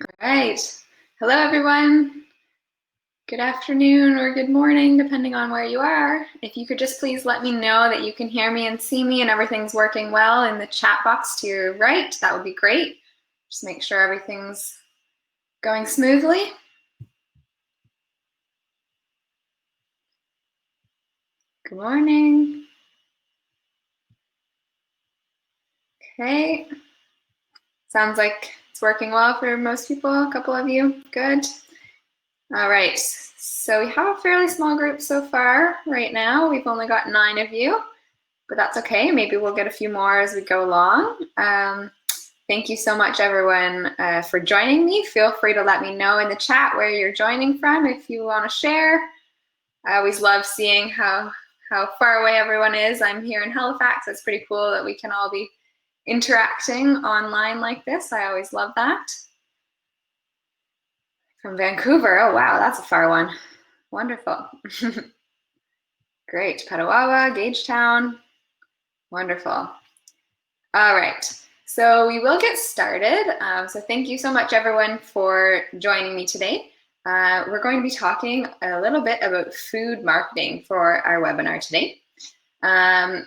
All right. Hello, everyone. Good afternoon or good morning, depending on where you are. If you could just please let me know that you can hear me and see me and everything's working well in the chat box to your right, that would be great. Just make sure everything's going smoothly. Good morning. Okay. Sounds like it's working well for most people, a couple of you. Good. All right. So we have a fairly small group so far right now. We've only got 9 of you. But that's okay. Maybe we'll get a few more as we go along. Thank you so much, everyone, for joining me. Feel free to let me know in the chat where you're joining from if you want to share. I always love seeing how far away everyone is. I'm here in Halifax. It's pretty cool that we can all be interacting online like this. I always love that. From Vancouver. Oh, wow, that's a far one. Wonderful. Great. Petawawa, Gagetown. Wonderful. All right, so we will get started. So thank you so much, everyone, for joining me today. We're going to be talking a little bit about food marketing for our webinar today.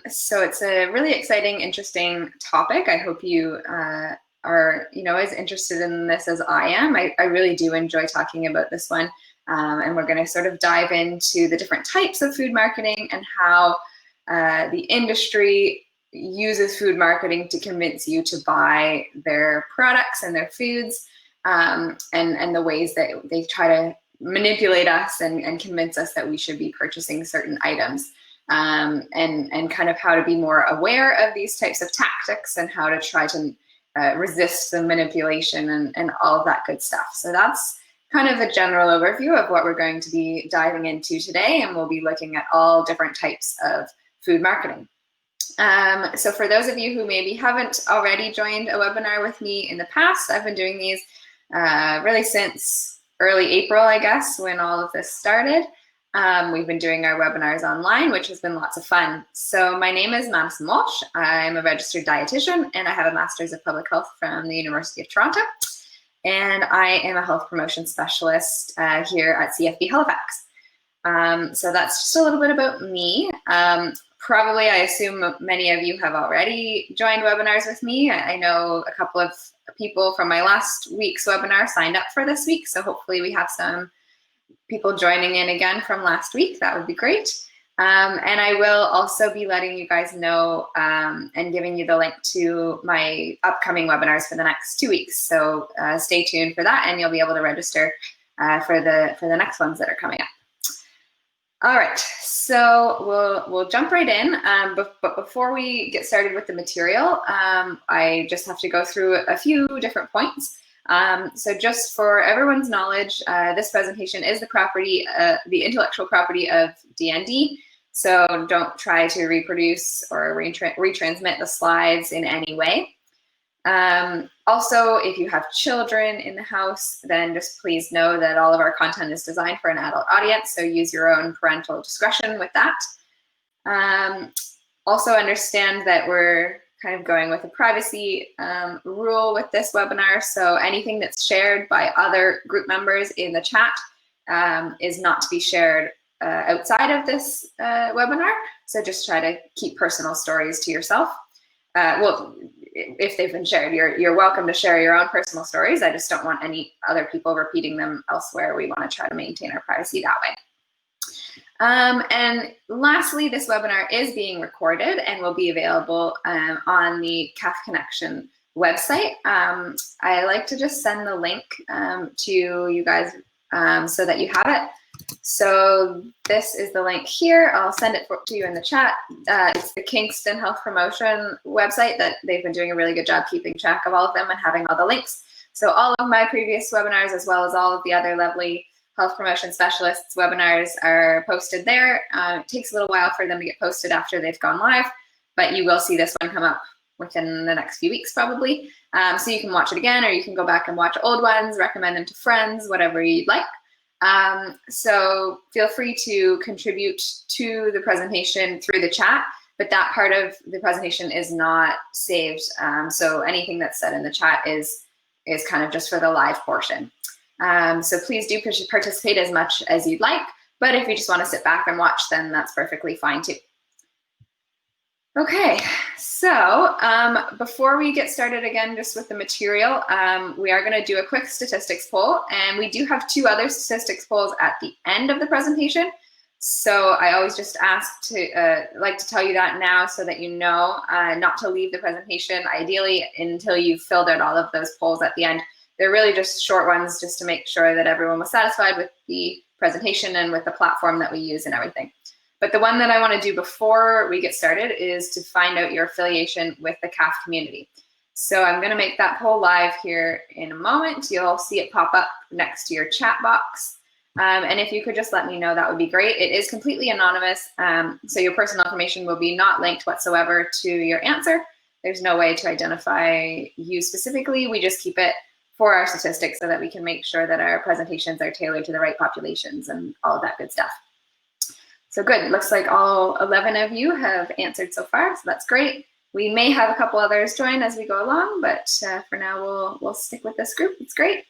So it's a really exciting, interesting topic. I hope you are, as interested in this as I am. I really do enjoy talking about this one. And we're going to sort of dive into the different types of food marketing and how the industry uses food marketing to convince you to buy their products and their foods, and the ways that they try to manipulate us and convince us that we should be purchasing certain items, and kind of how to be more aware of these types of tactics and how to try to resist the manipulation and all of that good stuff. So that's kind of a general overview of what we're going to be diving into today, and we'll be looking at all different types of food marketing. So for those of you who maybe haven't already joined a webinar with me in the past, I've been doing these really since early April, I guess, when all of this started. We've been doing our webinars online, which has been lots of fun. So my name is Madison Walsh. I'm a registered dietitian, and I have a Master's of Public Health from the University of Toronto. And I am a health promotion specialist here at CFB Halifax. So that's just a little bit about me. Probably, I assume many of you have already joined webinars with me. I know a couple of people from my last week's webinar signed up for this week, so hopefully we have some people joining in again from last week. That would be great. And I will also be letting you guys know and giving you the link to my upcoming webinars for the next 2 weeks. So stay tuned for that, and you'll be able to register for the next ones that are coming up. All right, so we'll jump right in, but before we get started with the material, I just have to go through a few different points. So just for everyone's knowledge, this presentation is the intellectual property of DND, so don't try to reproduce or retransmit the slides in any way. Also, if you have children in the house, then just please know that all of our content is designed for an adult audience, so use your own parental discretion with that. Also understand that we're kind of going with a privacy rule with this webinar, so anything that's shared by other group members in the chat is not to be shared outside of this webinar, so just try to keep personal stories to yourself. Well, if they've been shared, you're welcome to share your own personal stories. I just don't want any other people repeating them elsewhere. We want to try to maintain our privacy that way. And lastly, this webinar is being recorded and will be available on the CAF Connection website. I like to just send the link to you guys so that you have it. So this is the link here. I'll send it to you in the chat. It's the Kingston Health Promotion website that they've been doing a really good job keeping track of all of them and having all the links. So all of my previous webinars, as well as all of the other lovely health promotion specialists webinars, are posted there. It takes a little while for them to get posted after they've gone live, but you will see this one come up within the next few weeks probably. So you can watch it again, or you can go back and watch old ones, recommend them to friends, whatever you'd like. So feel free to contribute to the presentation through the chat, but that part of the presentation is not saved. So anything that's said in the chat is is kind of just for the live portion. So please do participate as much as you'd like, but if you just want to sit back and watch, then that's perfectly fine too. Okay, so before we get started again, just with the material, we are going to do a quick statistics poll, and we do have 2 other statistics polls at the end of the presentation. So I always just ask to like to tell you that now so that you know not to leave the presentation, ideally, until you've filled out all of those polls at the end. They're really just short ones just to make sure that everyone was satisfied with the presentation and with the platform that we use and everything. But the one that I want to do before we get started is to find out your affiliation with the CAF community. So I'm going to make that poll live here in a moment. You'll see it pop up next to your chat box. And if you could just let me know, that would be great. It is completely anonymous, so your personal information will be not linked whatsoever to your answer. There's no way to identify you specifically. We just keep it for our statistics so that we can make sure that our presentations are tailored to the right populations and all of that good stuff. So good, looks like all 11 of you have answered so far, so that's great. We may have a couple others join as we go along, but for now we'll stick with this group. It's great.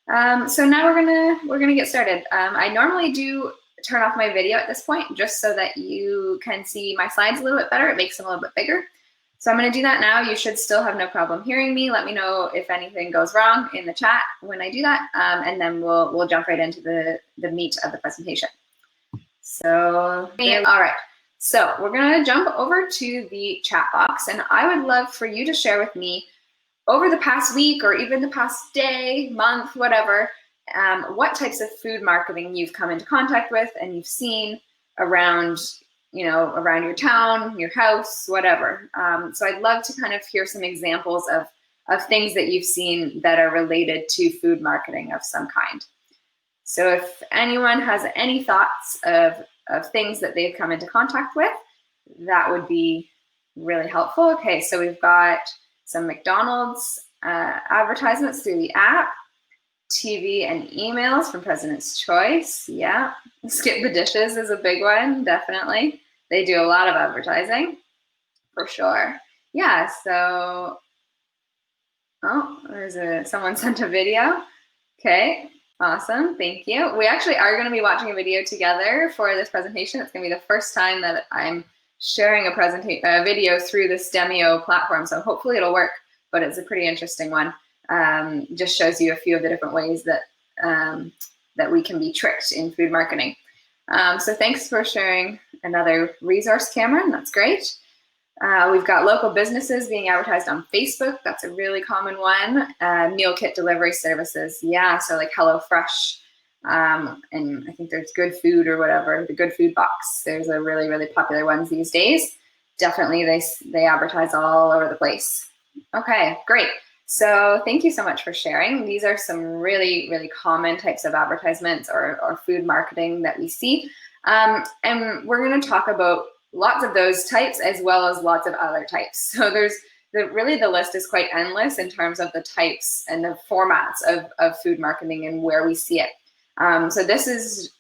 So now we're gonna get started. I normally do turn off my video at this point just so that you can see my slides a little bit better. It makes them a little bit bigger. So I'm gonna do that now. You should still have no problem hearing me. Let me know if anything goes wrong in the chat when I do that, and then we'll jump right into the meat of the presentation. So, all right. So we're gonna jump over to the chat box, and I would love for you to share with me over the past week or even the past day, month, whatever, what types of food marketing you've come into contact with and you've seen around, around your town, your house, whatever. So I'd love to kind of hear some examples of things that you've seen that are related to food marketing of some kind. So if anyone has any thoughts of things that they've come into contact with, that would be really helpful. Okay, so we've got some McDonald's advertisements through the app, TV and emails from President's Choice. Yeah, Skip the Dishes is a big one, definitely. They do a lot of advertising, for sure. Yeah, so, there's someone sent a video. Okay, awesome, thank you. We actually are gonna be watching a video together for this presentation. It's gonna be the first time that I'm sharing a video through this Demio platform, so hopefully it'll work, but it's a pretty interesting one. Just shows you a few of the different ways that that we can be tricked in food marketing. So thanks for sharing another resource, Cameron, that's great. We've got local businesses being advertised on Facebook, that's a really common one. Meal kit delivery services, yeah, so like HelloFresh, and I think there's Good Food or whatever, the Good Food Box. There's a really, really popular ones these days. Definitely they advertise all over the place. Okay, great. So thank you so much for sharing. These are some really, really common types of advertisements or food marketing that we see. And we're gonna talk about lots of those types as well as lots of other types. So really the list is quite endless in terms of the types and the formats of food marketing and where we see it. So this is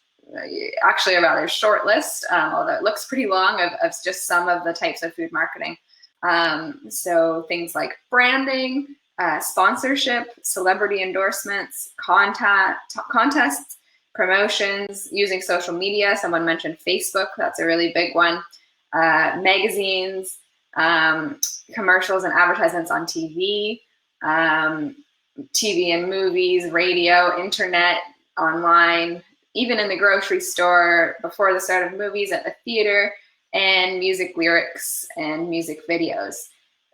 actually a rather short list, although it looks pretty long, of just some of the types of food marketing. So things like branding, sponsorship, celebrity endorsements, contests, promotions, using social media. Someone mentioned Facebook, that's a really big one. Magazines, commercials and advertisements on TV, TV and movies, radio, internet, online, even in the grocery store, before the start of movies, at the theater, and music lyrics and music videos.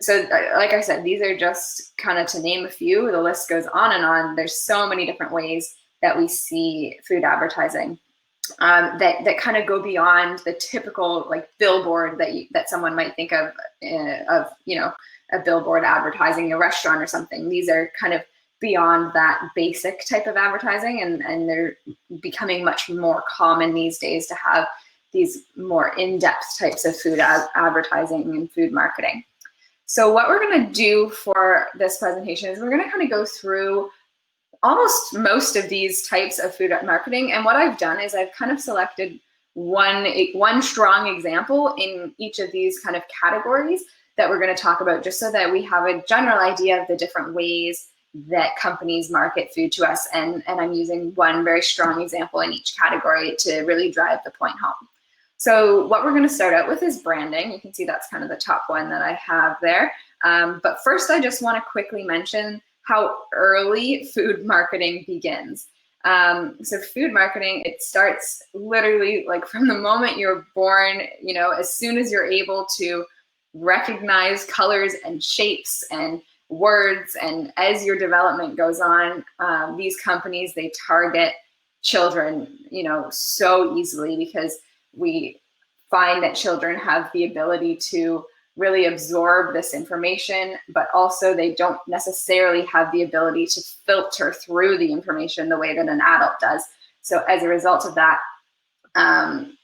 So like I said, these are just kind of to name a few. The list goes on and on. There's so many different ways that we see food advertising that kind of go beyond the typical like billboard that someone might think of a billboard advertising a restaurant or something. These are kind of beyond that basic type of advertising, and they're becoming much more common these days to have these more in-depth types of food advertising and food marketing. So what we're going to do for this presentation is we're going to kind of go through almost most of these types of food marketing, and what I've done is I've kind of selected one strong example in each of these kind of categories that we're going to talk about, just so that we have a general idea of the different ways that companies market food to us. And I'm using one very strong example in each category to really drive the point home. So what we're going to start out with is branding. You can see that's kind of the top one that I have there. But first, I just want to quickly mention how early food marketing begins. So food marketing, it starts literally like from the moment you're born, you know, as soon as you're able to recognize colors and shapes and words, and as your development goes on, these companies, they target children, you know, so easily, because we find that children have the ability to really absorb this information, but also they don't necessarily have the ability to filter through the information the way that an adult does. So as a result of that,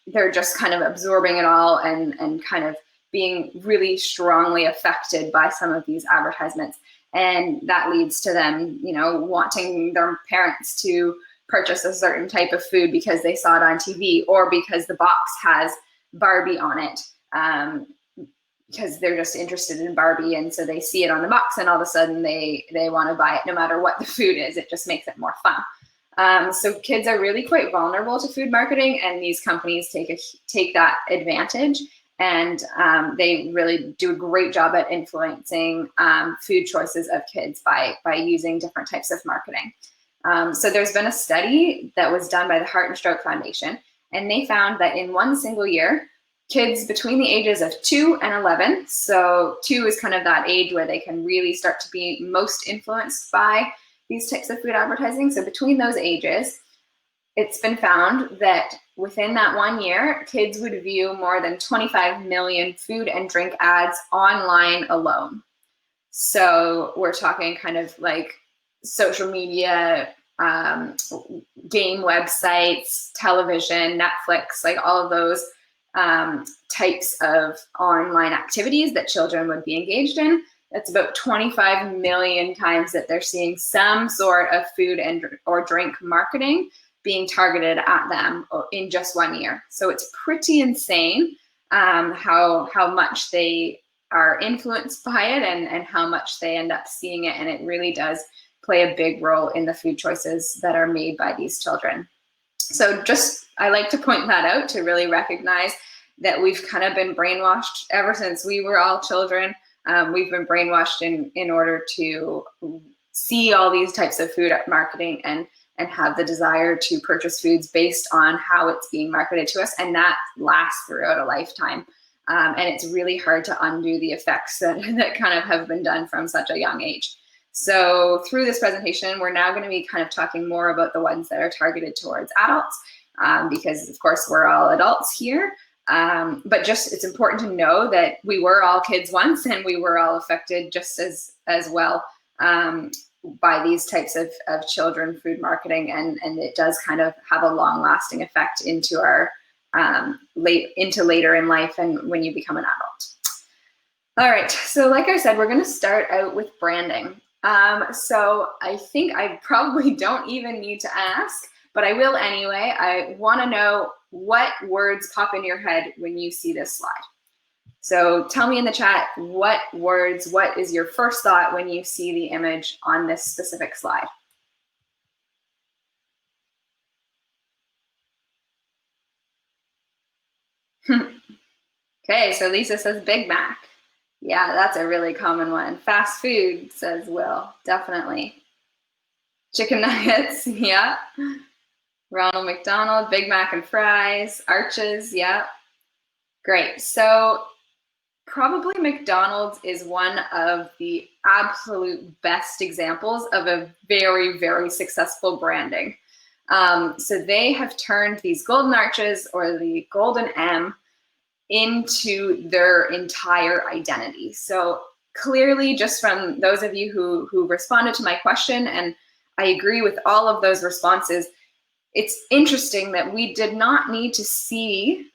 they're just kind of absorbing it all and kind of being really strongly affected by some of these advertisements. And that leads to them, you know, wanting their parents to purchase a certain type of food because they saw it on TV, or because the box has Barbie on it, because they're just interested in Barbie, and so they see it on the box, and all of a sudden they want to buy it no matter what the food is. It just makes it more fun. So kids are really quite vulnerable to food marketing, and these companies take that advantage, and they really do a great job at influencing food choices of kids by using different types of marketing. So there's been a study that was done by the Heart and Stroke Foundation, and they found that in one single year, kids between the ages of 2 and 11, so 2 is kind of that age where they can really start to be most influenced by these types of food advertising. So between those ages, it's been found that within that 1 year, kids would view more than 25 million food and drink ads online alone. So we're talking kind of like social media, game websites, television, Netflix, like all of those types of online activities that children would be engaged in. That's about 25 million times that they're seeing some sort of food and or drink marketing being targeted at them in just 1 year. So it's pretty insane how much they are influenced by it and how much they end up seeing it. And it really does play a big role in the food choices that are made by these children. So I like to point that out to really recognize that we've kind of been brainwashed ever since we were all children. We've been brainwashed in order to see all these types of food marketing and have the desire to purchase foods based on how it's being marketed to us. And that lasts throughout a lifetime. And it's really hard to undo the effects that kind of have been done from such a young age. So through this presentation, we're now going to be kind of talking more about the ones that are targeted towards adults, because of course we're all adults here. But just it's important to know that we were all kids once, and we were all affected just as well by these types of children food marketing, and it does kind of have a long lasting effect into our later in life and when you become an adult. All right, so like I said, we're going to start out with branding. So I think I probably don't even need to ask, but I will anyway. I want to know what words pop in your head when you see this slide. So tell me in the chat what is your first thought when you see the image on this specific slide? Okay, so Lisa says Big Mac. Yeah, that's a really common one. Fast food, says Will, definitely. Chicken nuggets, yeah. Ronald McDonald, Big Mac and fries, Arches, yeah. Great, so probably McDonald's is one of the absolute best examples of a very, very successful branding. So they have turned these golden arches, or the golden M, into their entire identity. So clearly, just from those of you who responded to my question, and I agree with all of those responses, it's interesting that we did not need to see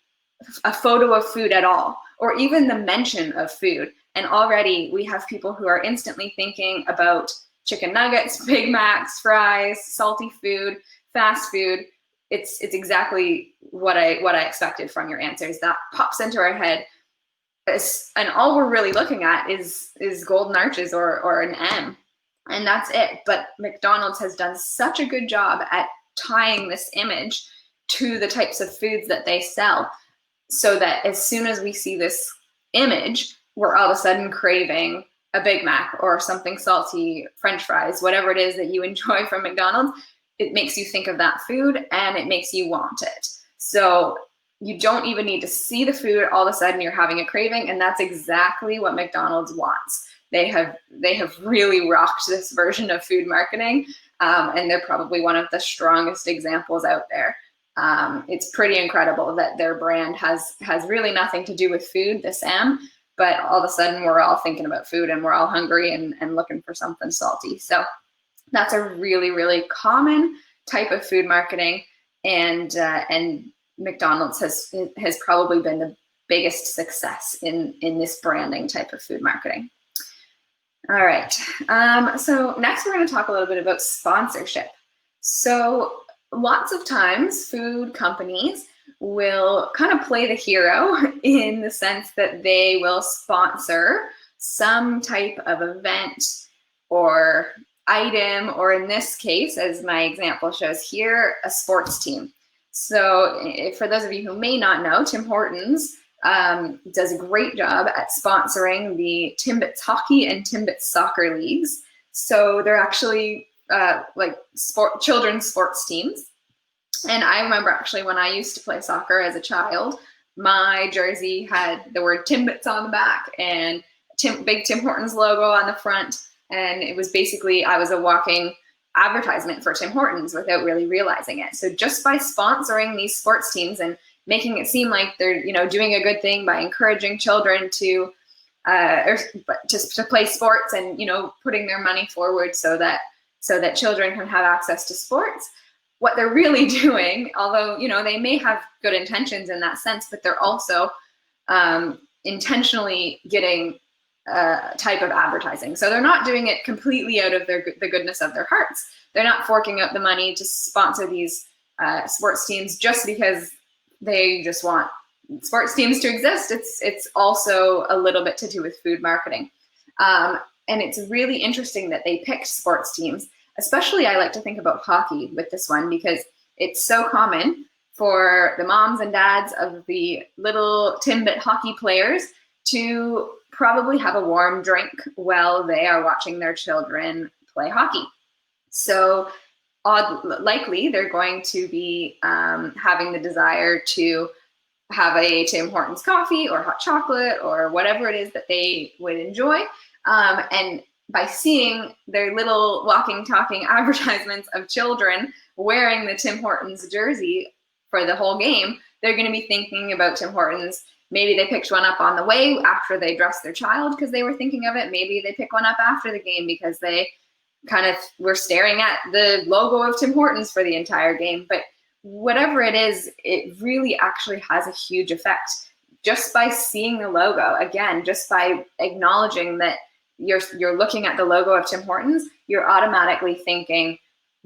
a photo of food at all, or even the mention of food. And already we have people who are instantly thinking about chicken nuggets, Big Macs, fries, salty food, fast food. It's exactly what I expected from your answers. That pops into our head, and all we're really looking at is golden arches or an M. and that's it. But McDonald's has done such a good job at tying this image to the types of foods that they sell, so that as soon as we see this image, we're all of a sudden craving a Big Mac or something salty, French fries, whatever it is that you enjoy from McDonald's. It makes you think of that food and it makes you want it. So you don't even need to see the food, all of a sudden you're having a craving, and that's exactly what McDonald's wants. They have really rocked this version of food marketing, and they're probably one of the strongest examples out there. It's pretty incredible that their brand has really nothing to do with food, the Sam, but all of a sudden we're all thinking about food and we're all hungry and looking for something salty. So that's a really, really common type of food marketing, and McDonald's has probably been the biggest success in this branding type of food marketing. All right, so next we're going to talk a little bit about sponsorship. So lots of times food companies will kind of play the hero in the sense that they will sponsor some type of event or item, or in this case, as my example shows here, a sports team. So for those of you who may not know, Tim Hortons does a great job at sponsoring the Timbits hockey and Timbits soccer leagues. So they're actually like children's sports teams. And I remember actually when I used to play soccer as a child, my jersey had the word Timbits on the back and big Tim Hortons logo on the front. And it was basically, I was a walking advertisement for Tim Hortons without really realizing it. So just by sponsoring these sports teams and making it seem like they're, doing a good thing by encouraging children to play sports and, putting their money forward so that children can have access to sports, what they're really doing, although, they may have good intentions in that sense, but they're also intentionally getting type of advertising. So they're not doing it completely out of the goodness of their hearts. They're not forking out the money to sponsor these sports teams just because they just want sports teams to exist. It's also a little bit to do with food marketing. And it's really interesting that they picked sports teams. Especially I like to think about hockey with this one because it's so common for the moms and dads of the little Timbit hockey players to probably have a warm drink while they are watching their children play hockey. So likely they're going to be having the desire to have a Tim Hortons coffee or hot chocolate or whatever it is that they would enjoy. And by seeing their little walking, talking advertisements of children wearing the Tim Hortons jersey for the whole game, they're going to be thinking about Tim Hortons. Maybe they picked one up on the way after they dressed their child because they were thinking of it. Maybe they pick one up after the game because they kind of were staring at the logo of Tim Hortons for the entire game. But whatever it is, it really actually has a huge effect. Just by seeing the logo, again, just by acknowledging that you're looking at the logo of Tim Hortons, you're automatically thinking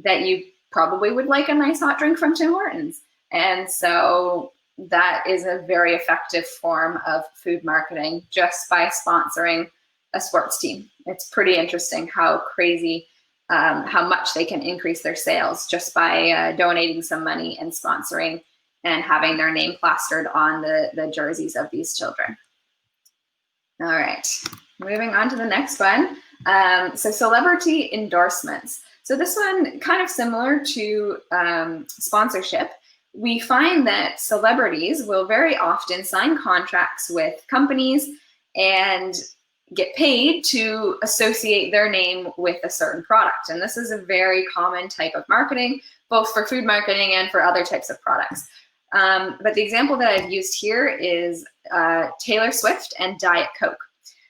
that you probably would like a nice hot drink from Tim Hortons. And so that is a very effective form of food marketing just by sponsoring a sports team. It's pretty interesting how crazy, how much they can increase their sales just by donating some money and sponsoring and having their name plastered on the jerseys of these children. All right, moving on to the next one. So celebrity endorsements. So this one kind of similar to sponsorship. We find that celebrities will very often sign contracts with companies and get paid to associate their name with a certain product. And this is a very common type of marketing, both for food marketing and for other types of products. But the example that I've used here is Taylor Swift and Diet Coke.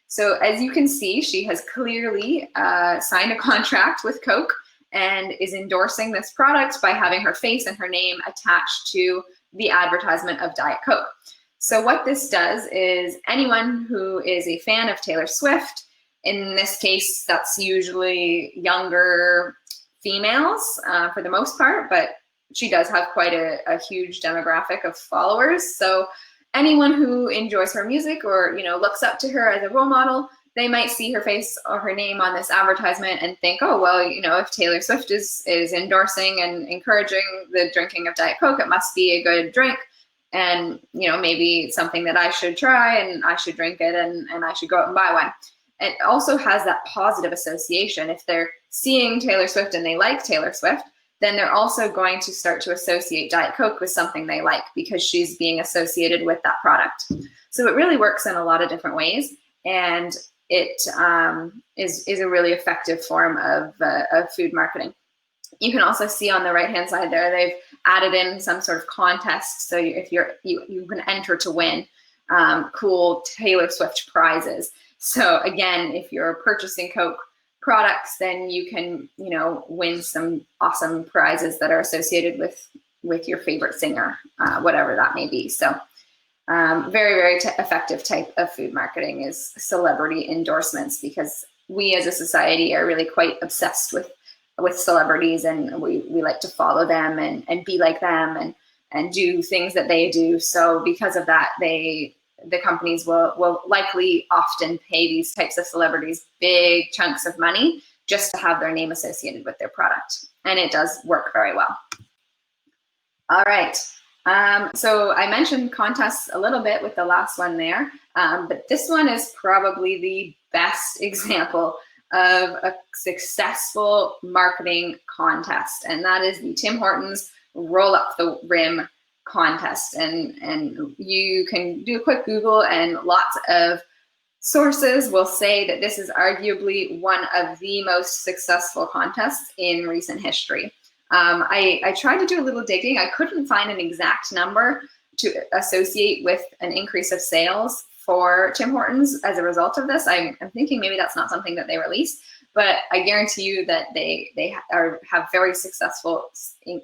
So as you can see, she has clearly signed a contract with Coke and is endorsing this product by having her face and her name attached to the advertisement of Diet Coke. So what this does is anyone who is a fan of Taylor Swift, in this case, that's usually younger females for the most part, but she does have quite a huge demographic of followers. So anyone who enjoys her music or looks up to her as a role model they might see her face or her name on this advertisement and think, oh, well, you know, if Taylor Swift is endorsing and encouraging the drinking of Diet Coke, it must be a good drink. And, you know, maybe something that I should try, and I should drink it, and I should go out and buy one. It also has that positive association. If they're seeing Taylor Swift and they like Taylor Swift, then they're also going to start to associate Diet Coke with something they like because she's being associated with that product. So it really works in a lot of different ways, and it is a really effective form of food marketing. You can also see on the right-hand side there, they've added in some sort of contest. So if you can enter to win cool Taylor Swift prizes. So again, if you're purchasing Coke products, then you can, you know, win some awesome prizes that are associated with your favorite singer, whatever that may be. So very, very effective type of food marketing is celebrity endorsements, because we as a society are really quite obsessed with celebrities, and we like to follow them and be like them and do things that they do. So because of that, the companies will likely often pay these types of celebrities big chunks of money just to have their name associated with their product. And it does work very well. All right. So I mentioned contests a little bit with the last one there, but this one is probably the best example of a successful marketing contest, and that is the Tim Hortons Roll Up the Rim contest. And you can do a quick Google, and lots of sources will say that this is arguably one of the most successful contests in recent history. I tried to do a little digging. I couldn't find an exact number to associate with an increase of sales for Tim Hortons as a result of this. I'm thinking maybe that's not something that they released, but I guarantee you that they have very successful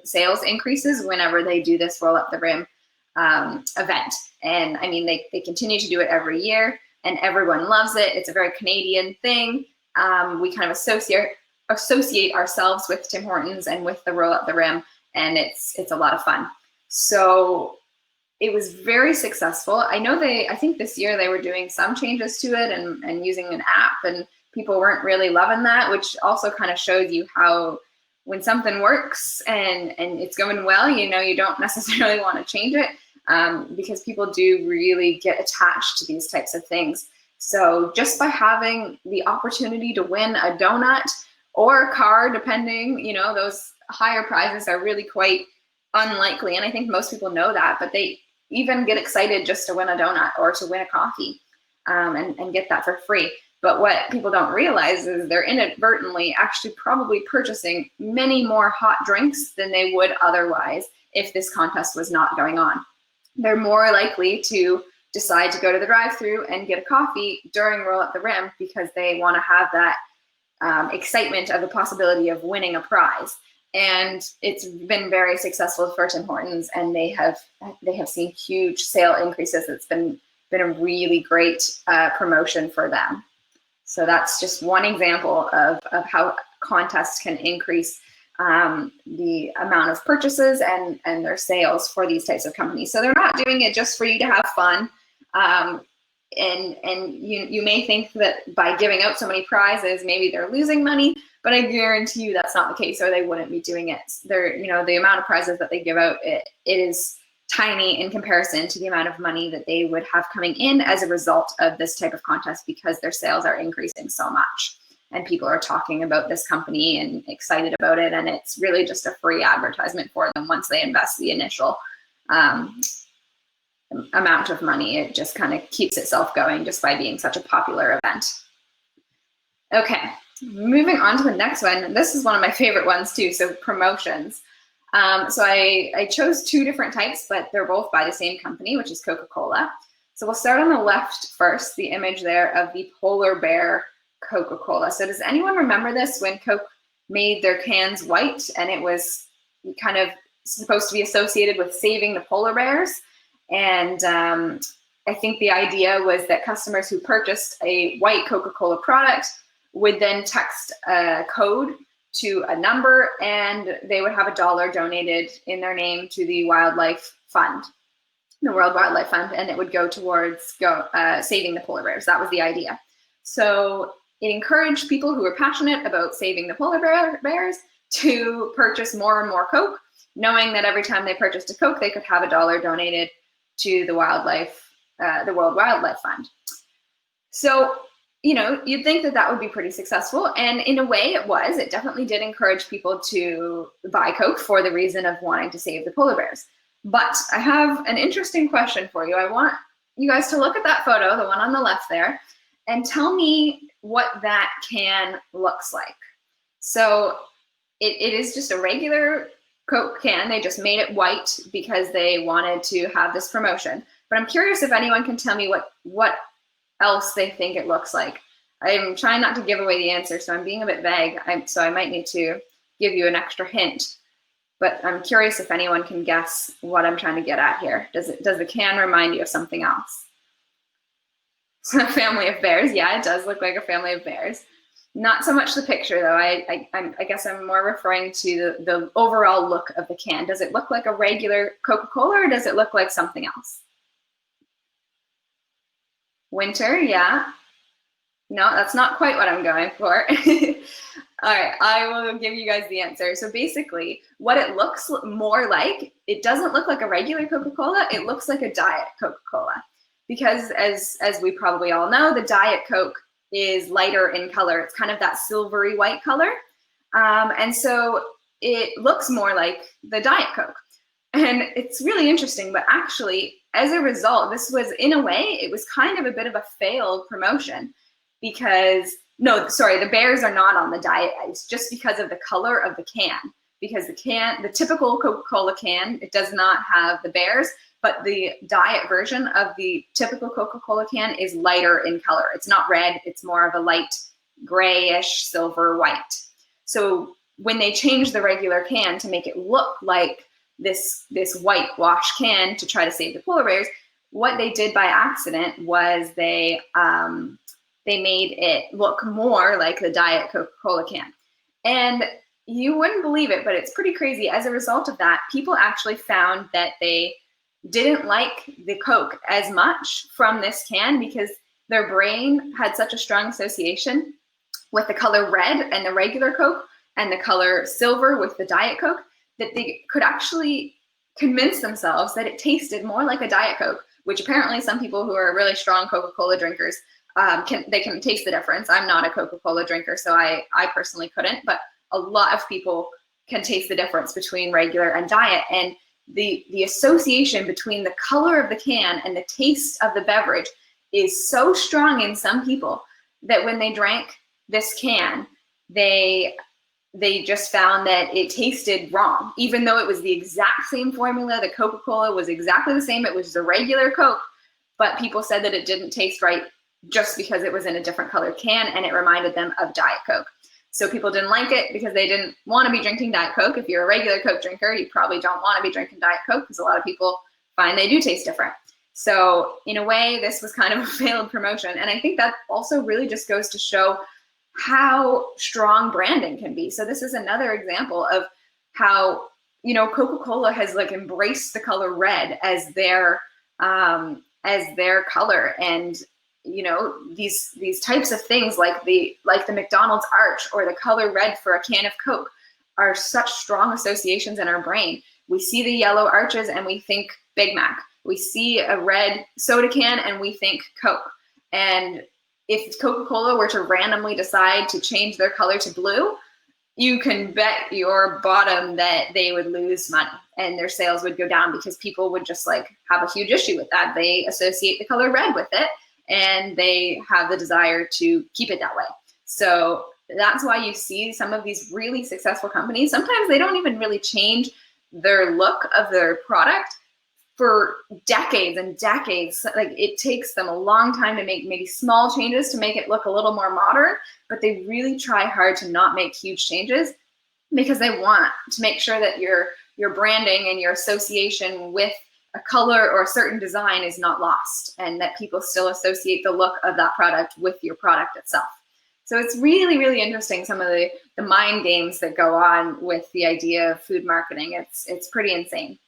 sales increases whenever they do this Roll Up the Rim event. And I mean, they continue to do it every year, and everyone loves it. It's a very Canadian thing. We kind of associate ourselves with Tim Hortons and with the Roll Up the Rim, and it's a lot of fun. So it was very successful. I know I think this year they were doing some changes to it and using an app, and people weren't really loving that, which also kind of shows you how when something works and it's going well, you know, you don't necessarily want to change it because people do really get attached to these types of things. So just by having the opportunity to win a donut or a car, depending, you know, those higher prizes are really quite unlikely. And I think most people know that, but they even get excited just to win a donut or to win a coffee and get that for free. But what people don't realize is they're inadvertently actually probably purchasing many more hot drinks than they would otherwise if this contest was not going on. They're more likely to decide to go to the drive-thru and get a coffee during Roll Up the Rim because they want to have that excitement of the possibility of winning a prize. And it's been very successful for Tim Hortons, and they have seen huge sale increases. It's been a really great promotion for them. So that's just one example of how contests can increase the amount of purchases and their sales for these types of companies. So they're not doing it just for you to have fun. And you may think that by giving out so many prizes, maybe they're losing money, but I guarantee you that's not the case, or they wouldn't be doing it. The amount of prizes that they give out, it is tiny in comparison to the amount of money that they would have coming in as a result of this type of contest, because their sales are increasing so much and people are talking about this company and excited about it. And it's really just a free advertisement for them once they invest the initial amount of money. It just kind of keeps itself going just by being such a popular event. Okay, moving on to the next one. This is one of my favorite ones too, so promotions. So I chose two different types, but they're both by the same company, which is Coca-Cola. So we'll start on the left first, the image there of the polar bear Coca-Cola. So does anyone remember this, when Coke made their cans white and it was kind of supposed to be associated with saving the polar bears? And I think the idea was that customers who purchased a white Coca-Cola product would then text a code to a number, and they would have $1 donated in their name to the wildlife fund, the World Wildlife Fund, and it would go towards saving the polar bears. That was the idea. So it encouraged people who were passionate about saving the polar bears to purchase more and more Coke, knowing that every time they purchased a Coke, they could have $1 donated to the World Wildlife Fund. So, you'd think that that would be pretty successful. And in a way it was. It definitely did encourage people to buy Coke for the reason of wanting to save the polar bears. But I have an interesting question for you. I want you guys to look at that photo, the one on the left there, and tell me what that can looks like. So it is just a regular Coke can. They just made it white because they wanted to have this promotion. But I'm curious if anyone can tell me what else they think it looks like. I'm trying not to give away the answer, so I'm being a bit vague. So I might need to give you an extra hint. But I'm curious if anyone can guess what I'm trying to get at here. Does the can remind you of something else? A family of bears. Yeah, it does look like a family of bears. Not so much the picture, though. I guess I'm more referring to the overall look of the can. Does it look like a regular Coca-Cola, or does it look like something else? Winter, yeah. No, that's not quite what I'm going for. All right, I will give you guys the answer. So basically, what it looks more like, it doesn't look like a regular Coca-Cola, it looks like a Diet Coca-Cola. Because as we probably all know, the Diet Coke is lighter in color. It's kind of that silvery white color. And so it looks more like the Diet Coke. And it's really interesting, but actually, as a result, this was, in a way, it was kind of a bit of a failed promotion because, no, sorry, the bears are not on the diet ice just because of the color of the can. Because the typical Coca-Cola can, it does not have the bears, but the diet version of the typical Coca-Cola can is lighter in color. It's not red, it's more of a light grayish silver white. So when they changed the regular can to make it look like this whitewash can to try to save the polar bears, what they did by accident was they made it look more like the Diet Coca-Cola can. And you wouldn't believe it, but it's pretty crazy. As a result of that, people actually found that they didn't like the Coke as much from this can because their brain had such a strong association with the color red and the regular Coke and the color silver with the Diet Coke that they could actually convince themselves that it tasted more like a Diet Coke, which apparently some people who are really strong Coca-Cola drinkers, can taste the difference. I'm not a Coca-Cola drinker, so I personally couldn't, but a lot of people can taste the difference between regular and diet. And the association between the color of the can and the taste of the beverage is so strong in some people that when they drank this can, they just found that it tasted wrong, even though it was the exact same formula. The Coca-Cola was exactly the same. It was the regular Coke, but people said that it didn't taste right just because it was in a different colored can and it reminded them of Diet Coke. So people didn't like it because they didn't want to be drinking Diet Coke. If you're a regular Coke drinker, you probably don't want to be drinking Diet Coke because a lot of people find they do taste different. So in a way, this was kind of a failed promotion. And I think that also really just goes to show how strong branding can be. So this is another example of how, Coca-Cola has embraced the color red as their color. And these types of things like the McDonald's arch or the color red for a can of Coke are such strong associations in our brain. We see the yellow arches and we think Big Mac. We see a red soda can and we think Coke. And if Coca-Cola were to randomly decide to change their color to blue, you can bet your bottom that they would lose money and their sales would go down because people would just have a huge issue with that. They associate the color red with it and they have the desire to keep it that way. So that's why you see some of these really successful companies, sometimes they don't even really change their look of their product for decades and decades. It takes them a long time to make maybe small changes to make it look a little more modern, but they really try hard to not make huge changes because they want to make sure that your branding and your association with a color or a certain design is not lost and that people still associate the look of that product with your product itself. So it's really, really interesting, some of the mind games that go on with the idea of food marketing. It's pretty insane.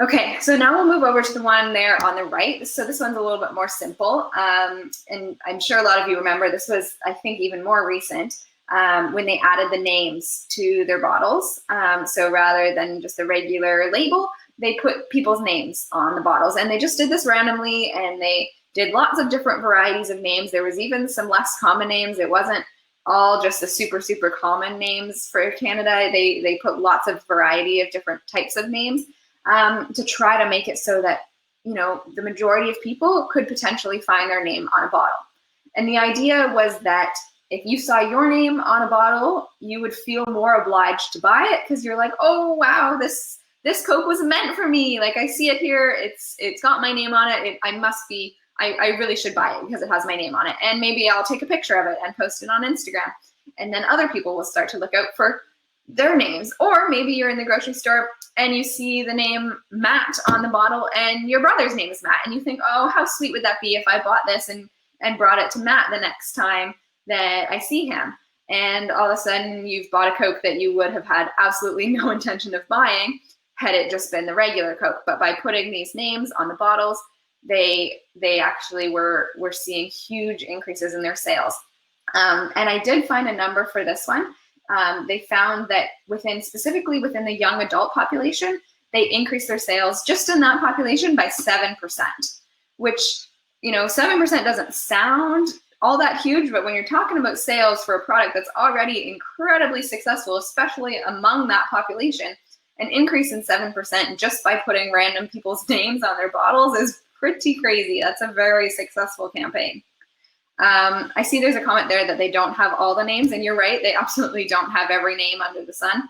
Okay, so now we'll move over to the one there on the right. So this one's a little bit more simple. And I'm sure a lot of you remember this was, I think, even more recent when they added the names to their bottles. So rather than just the regular label, they put people's names on the bottles. And they just did this randomly, and they did lots of different varieties of names. There was even some less common names. It wasn't all just the super, super common names for Canada. They put lots of variety of different types of names. To try to make it so that, you know, the majority of people could potentially find their name on a bottle. And the idea was that if you saw your name on a bottle, you would feel more obliged to buy it because you're like, oh, wow, this Coke was meant for me. Like, I see it here. It's got my name on it. I really should buy it because it has my name on it. And maybe I'll take a picture of it and post it on Instagram. And then other people will start to look out for their names. Or maybe you're in the grocery store and you see the name Matt on the bottle and your brother's name is Matt, and you think, oh, how sweet would that be if I bought this and brought it to Matt the next time that I see him. And all of a sudden you've bought a Coke that you would have had absolutely no intention of buying had it just been the regular Coke. But by putting these names on the bottles, they actually were seeing huge increases in their sales. And I did find a number for this one. They found that specifically within the young adult population, they increased their sales just in that population by 7%, which, you know, 7% doesn't sound all that huge, but when you're talking about sales for a product that's already incredibly successful, especially among that population, an increase in 7% just by putting random people's names on their bottles is pretty crazy. That's a very successful campaign. I see there's a comment there that they don't have all the names, and you're right, they absolutely don't have every name under the sun.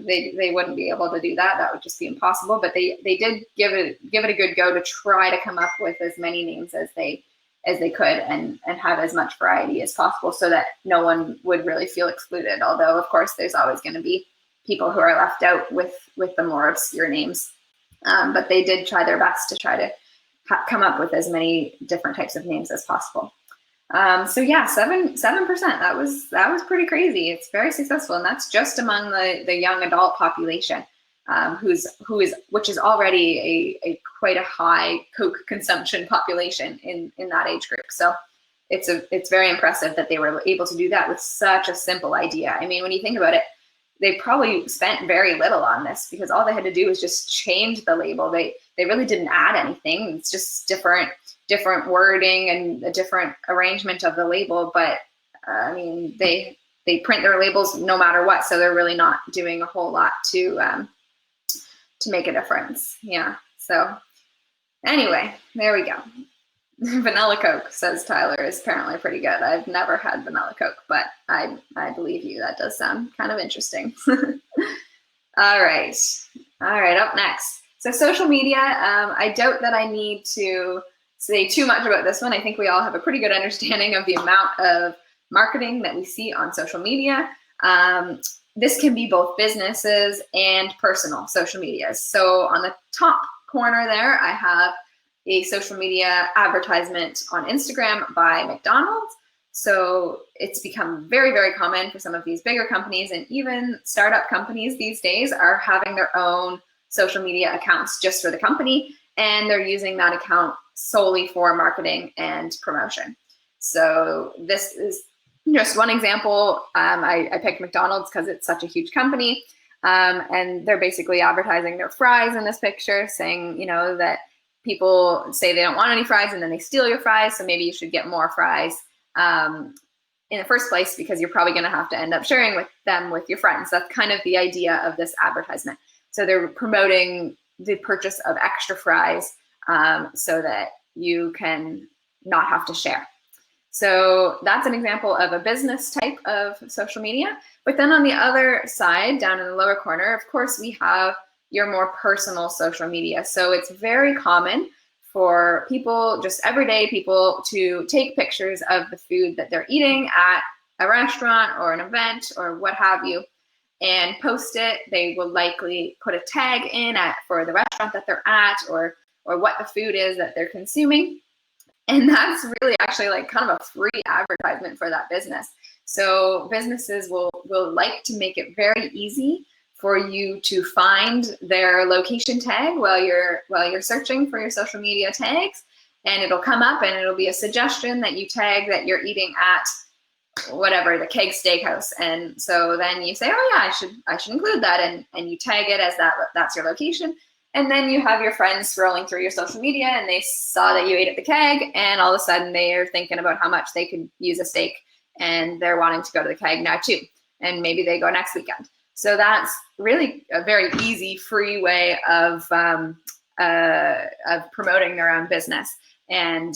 They wouldn't be able to do that. That would just be impossible, but they did give it a good go to try to come up with as many names as they could and have as much variety as possible so that no one would really feel excluded. Although, of course, there's always going to be people who are left out with the more obscure names. But they did try their best to try to come up with as many different types of names as possible. So yeah, 7%. That was pretty crazy. It's very successful, and that's just among the young adult population, which is already a quite a high Coke consumption population in that age group. So it's very impressive that they were able to do that with such a simple idea. I mean, when you think about it, they probably spent very little on this because all they had to do was just change the label. They really didn't add anything. It's just different wording and a different arrangement of the label. But I mean, they print their labels no matter what, so they're really not doing a whole lot to make a difference. Yeah. So anyway, there we go. Vanilla Coke, says Tyler, is apparently pretty good. I've never had vanilla Coke, but I believe you. That does sound kind of interesting. All right, up next. So social media, I doubt that I need to say too much about this one. I think we all have a pretty good understanding of the amount of marketing that we see on social media. This can be both businesses and personal social medias. So on the top corner there, I have a social media advertisement on Instagram by McDonald's. So it's become very, very common for some of these bigger companies, and even startup companies these days are having their own social media accounts just for the company, and they're using that account solely for marketing and promotion. So this is just one example. I picked McDonald's because it's such a huge company, and they're basically advertising their fries in this picture, saying, you know, that people say they don't want any fries and then they steal your fries, so maybe you should get more fries in the first place because you're probably going to have to end up sharing with them with your friends. That's kind of the idea of this advertisement. So they're promoting the purchase of extra fries so that you can not have to share. So that's an example of a business type of social media. But then on the other side, down in the lower corner, of course, we have your more personal social media. So it's very common for people, just everyday people, to take pictures of the food that they're eating at a restaurant or an event or what have you, and post it. They will likely put a tag in for the restaurant that they're at or what the food is that they're consuming. And that's really actually like kind of a free advertisement for that business. So businesses will like to make it very easy for you to find their location tag while you're searching for your social media tags, and it'll come up and it'll be a suggestion that you tag that you're eating at whatever, the Keg Steakhouse. And so then you say, oh yeah, I should include that, and you tag it as that's your location. And then you have your friends scrolling through your social media and they saw that you ate at the Keg, and all of a sudden they are thinking about how much they could use a steak, and they're wanting to go to the Keg now too. And maybe they go next weekend. So that's really a very easy, free way of promoting their own business. And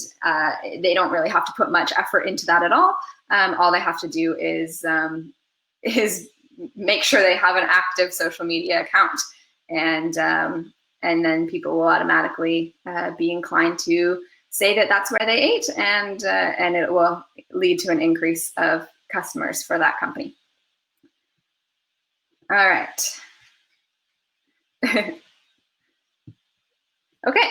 they don't really have to put much effort into that at all. All they have to do is make sure they have an active social media account, and then people will automatically be inclined to say that that's where they ate, and it will lead to an increase of customers for that company. All right. Okay.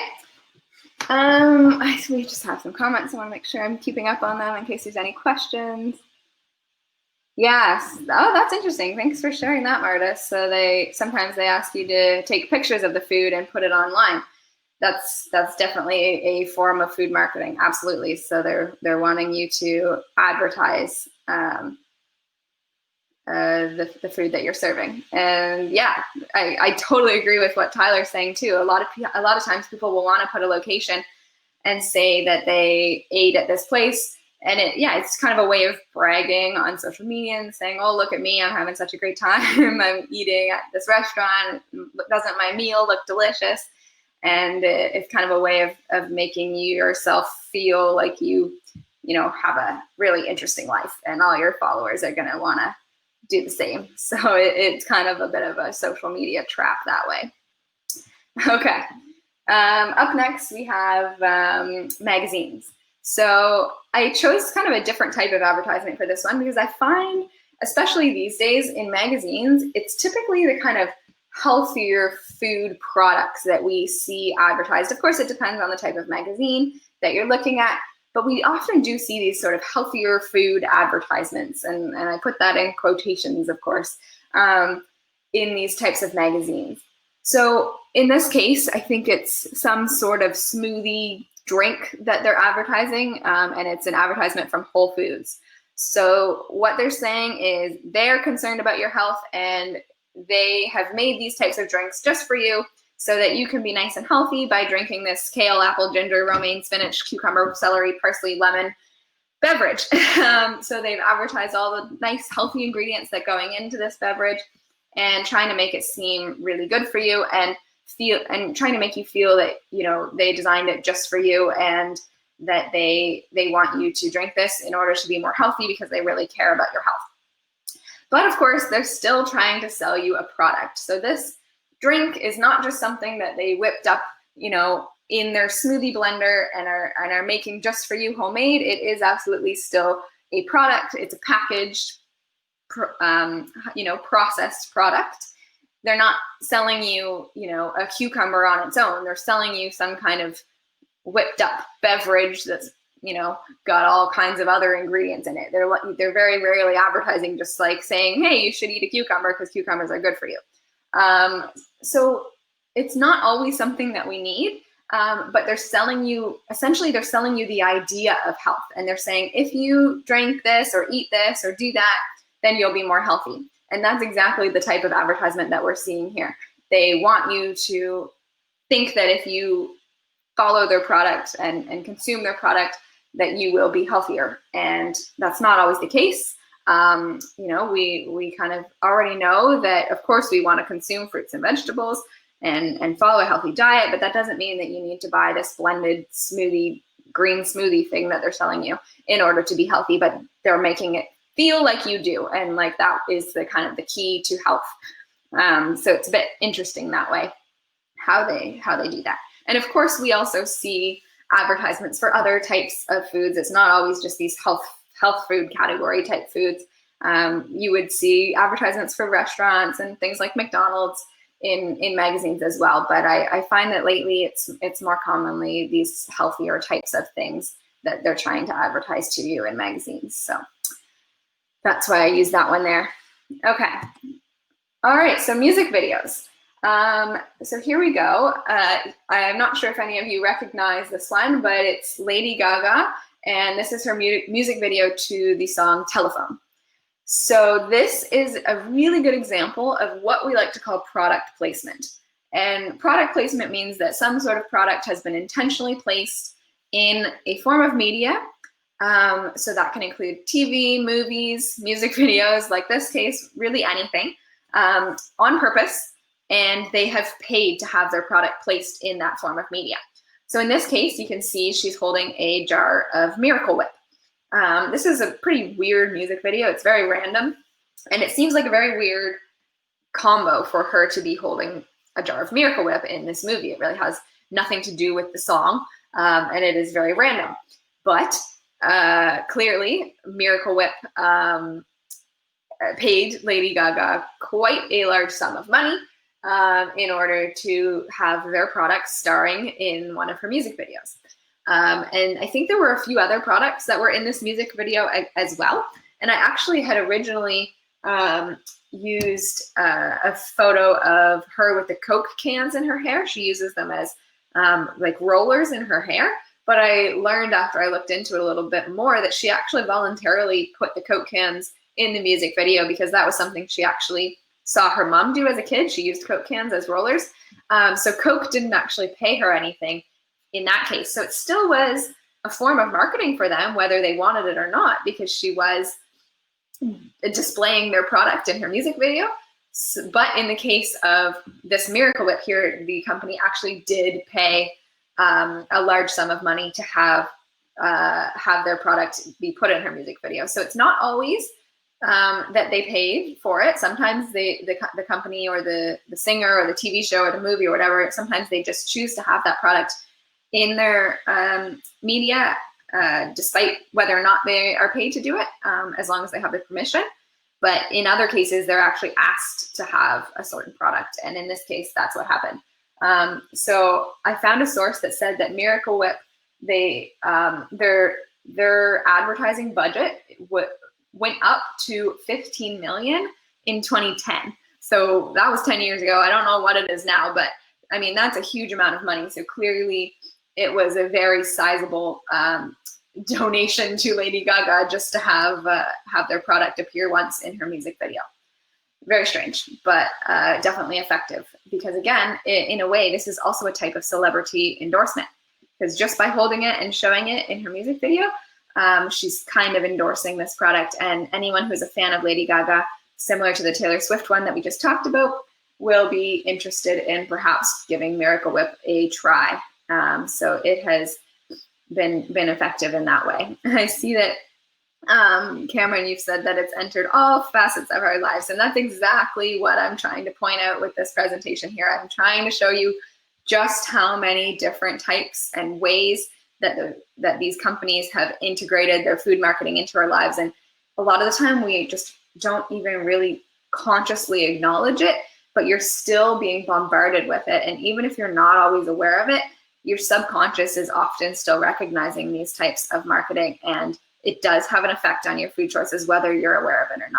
We just have some comments. I want to make sure I'm keeping up on them in case there's any questions. Yes. Oh, that's interesting. Thanks for sharing that, Marta. So sometimes they ask you to take pictures of the food and put it online. That's definitely a form of food marketing. Absolutely. So they're wanting you to advertise the food that you're serving. And yeah, I totally agree with what Tyler's saying too. A lot of times people will want to put a location and say that they ate at this place, and it's kind of a way of bragging on social media and saying, oh, look at me, I'm having such a great time. I'm eating at this restaurant. Doesn't my meal look delicious? And it's kind of a way of making yourself feel like you have a really interesting life, and all your followers are going to want to do the same. So it's kind of a bit of a social media trap that way. Okay. Up next, we have magazines. So I chose kind of a different type of advertisement for this one because I find, especially these days in magazines, it's typically the kind of healthier food products that we see advertised. Of course, it depends on the type of magazine that you're looking at, but we often do see these sort of healthier food advertisements, and I put that in quotations, of course, in these types of magazines. So in this case, I think it's some sort of smoothie drink that they're advertising, and it's an advertisement from Whole Foods. So what they're saying is they're concerned about your health, and they have made these types of drinks just for you so that you can be nice and healthy by drinking this kale, apple, ginger, romaine, spinach, cucumber, celery, parsley, lemon beverage. So they've advertised all the nice, healthy ingredients that going into this beverage, and trying to make it seem really good for you, and trying to make you feel that they designed it just for you, and that they want you to drink this in order to be more healthy because they really care about your health. But of course, they're still trying to sell you a product. So this drink is not just something that they whipped up, in their smoothie blender and are making just for you homemade. It is absolutely still a product. It's a packaged, processed product. They're not selling you, a cucumber on its own. They're selling you some kind of whipped up beverage that's, got all kinds of other ingredients in it. They're very rarely advertising just like saying, hey, you should eat a cucumber because cucumbers are good for you. So it's not always something that we need, but they're selling you the idea of health. And they're saying, if you drink this or eat this or do that, then you'll be more healthy. And that's exactly the type of advertisement that we're seeing here. They want you to think that if you follow their product and consume their product, that you will be healthier. And that's not always the case. We kind of already know that, of course, we want to consume fruits and vegetables and follow a healthy diet, but that doesn't mean that you need to buy this blended smoothie, green smoothie thing that they're selling you in order to be healthy, but they're making it feel like you do. And like that is the kind of the key to health. So it's a bit interesting that way, how they do that. And of course, we also see advertisements for other types of foods. It's not always just these health food category type foods. You would see advertisements for restaurants and things like McDonald's in magazines as well. But I find that lately it's more commonly these healthier types of things that they're trying to advertise to you in magazines. So that's why I use that one there. Okay. All right, so music videos. So here we go. I'm not sure if any of you recognize this one, but it's Lady Gaga, and this is her music video to the song Telephone. So this is a really good example of what we like to call product placement. And product placement means that some sort of product has been intentionally placed in a form of media. So that can include TV, movies, music videos, like this case, really anything, on purpose, and they have paid to have their product placed in that form of media. So in this case, you can see she's holding a jar of Miracle Whip. This is a pretty weird music video. It's very random, and it seems like a very weird combo for her to be holding a jar of Miracle Whip in this movie. It really has nothing to do with the song, and it is very random. But clearly, Miracle Whip paid Lady Gaga quite a large sum of money in order to have their products starring in one of her music videos. And I think there were a few other products that were in this music video as well. And I actually had originally used a photo of her with the Coke cans in her hair. She uses them as like rollers in her hair. But I learned after I looked into it a little bit more that she actually voluntarily put the Coke cans in the music video because that was something she actually saw her mom do as a kid. She used Coke cans as rollers. So Coke didn't actually pay her anything in that case. So it still was a form of marketing for them, whether they wanted it or not, because she was displaying their product in her music video. But in the case of this Miracle Whip here, the company actually did pay a large sum of money to have their product be put in her music video. So it's not always that they paid for it. Sometimes the company or the singer or the TV show or the movie or whatever, sometimes they just choose to have that product in their media, despite whether or not they are paid to do it, as long as they have the permission. But in other cases, they're actually asked to have a certain product. And in this case, that's what happened. So I found a source that said that Miracle Whip, their advertising budget went up to $15 million in 2010. So that was 10 years ago. I don't know what it is now, but I mean, that's a huge amount of money. So clearly it was a very sizable donation to Lady Gaga just to have their product appear once in her music video. Very strange, but definitely effective, because again, in a way, this is also a type of celebrity endorsement, because just by holding it and showing it in her music video, she's kind of endorsing this product. And anyone who's a fan of Lady Gaga, similar to the Taylor Swift one that we just talked about, will be interested in perhaps giving Miracle Whip a try. So it has been effective in that way. I see that Cameron, you've said that it's entered all facets of our lives, and that's exactly what I'm trying to point out with this presentation here. I'm trying to show you just how many different types and ways that these companies have integrated their food marketing into our lives, and a lot of the time we just don't even really consciously acknowledge it, but you're still being bombarded with it, and even if you're not always aware of it, your subconscious is often still recognizing these types of marketing, and it does have an effect on your food choices, whether you're aware of it or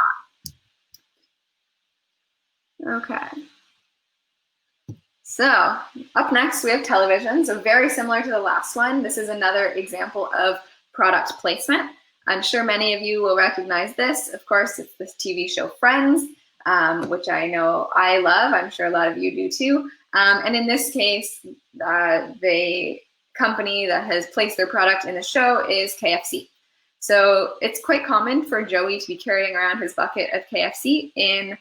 not. Okay. So up next, we have television. So very similar to the last one. This is another example of product placement. I'm sure many of you will recognize this. Of course, it's this TV show Friends, which I know I love. I'm sure a lot of you do too. And in this case, the company that has placed their product in the show is KFC. So it's quite common for Joey to be carrying around his bucket of KFC in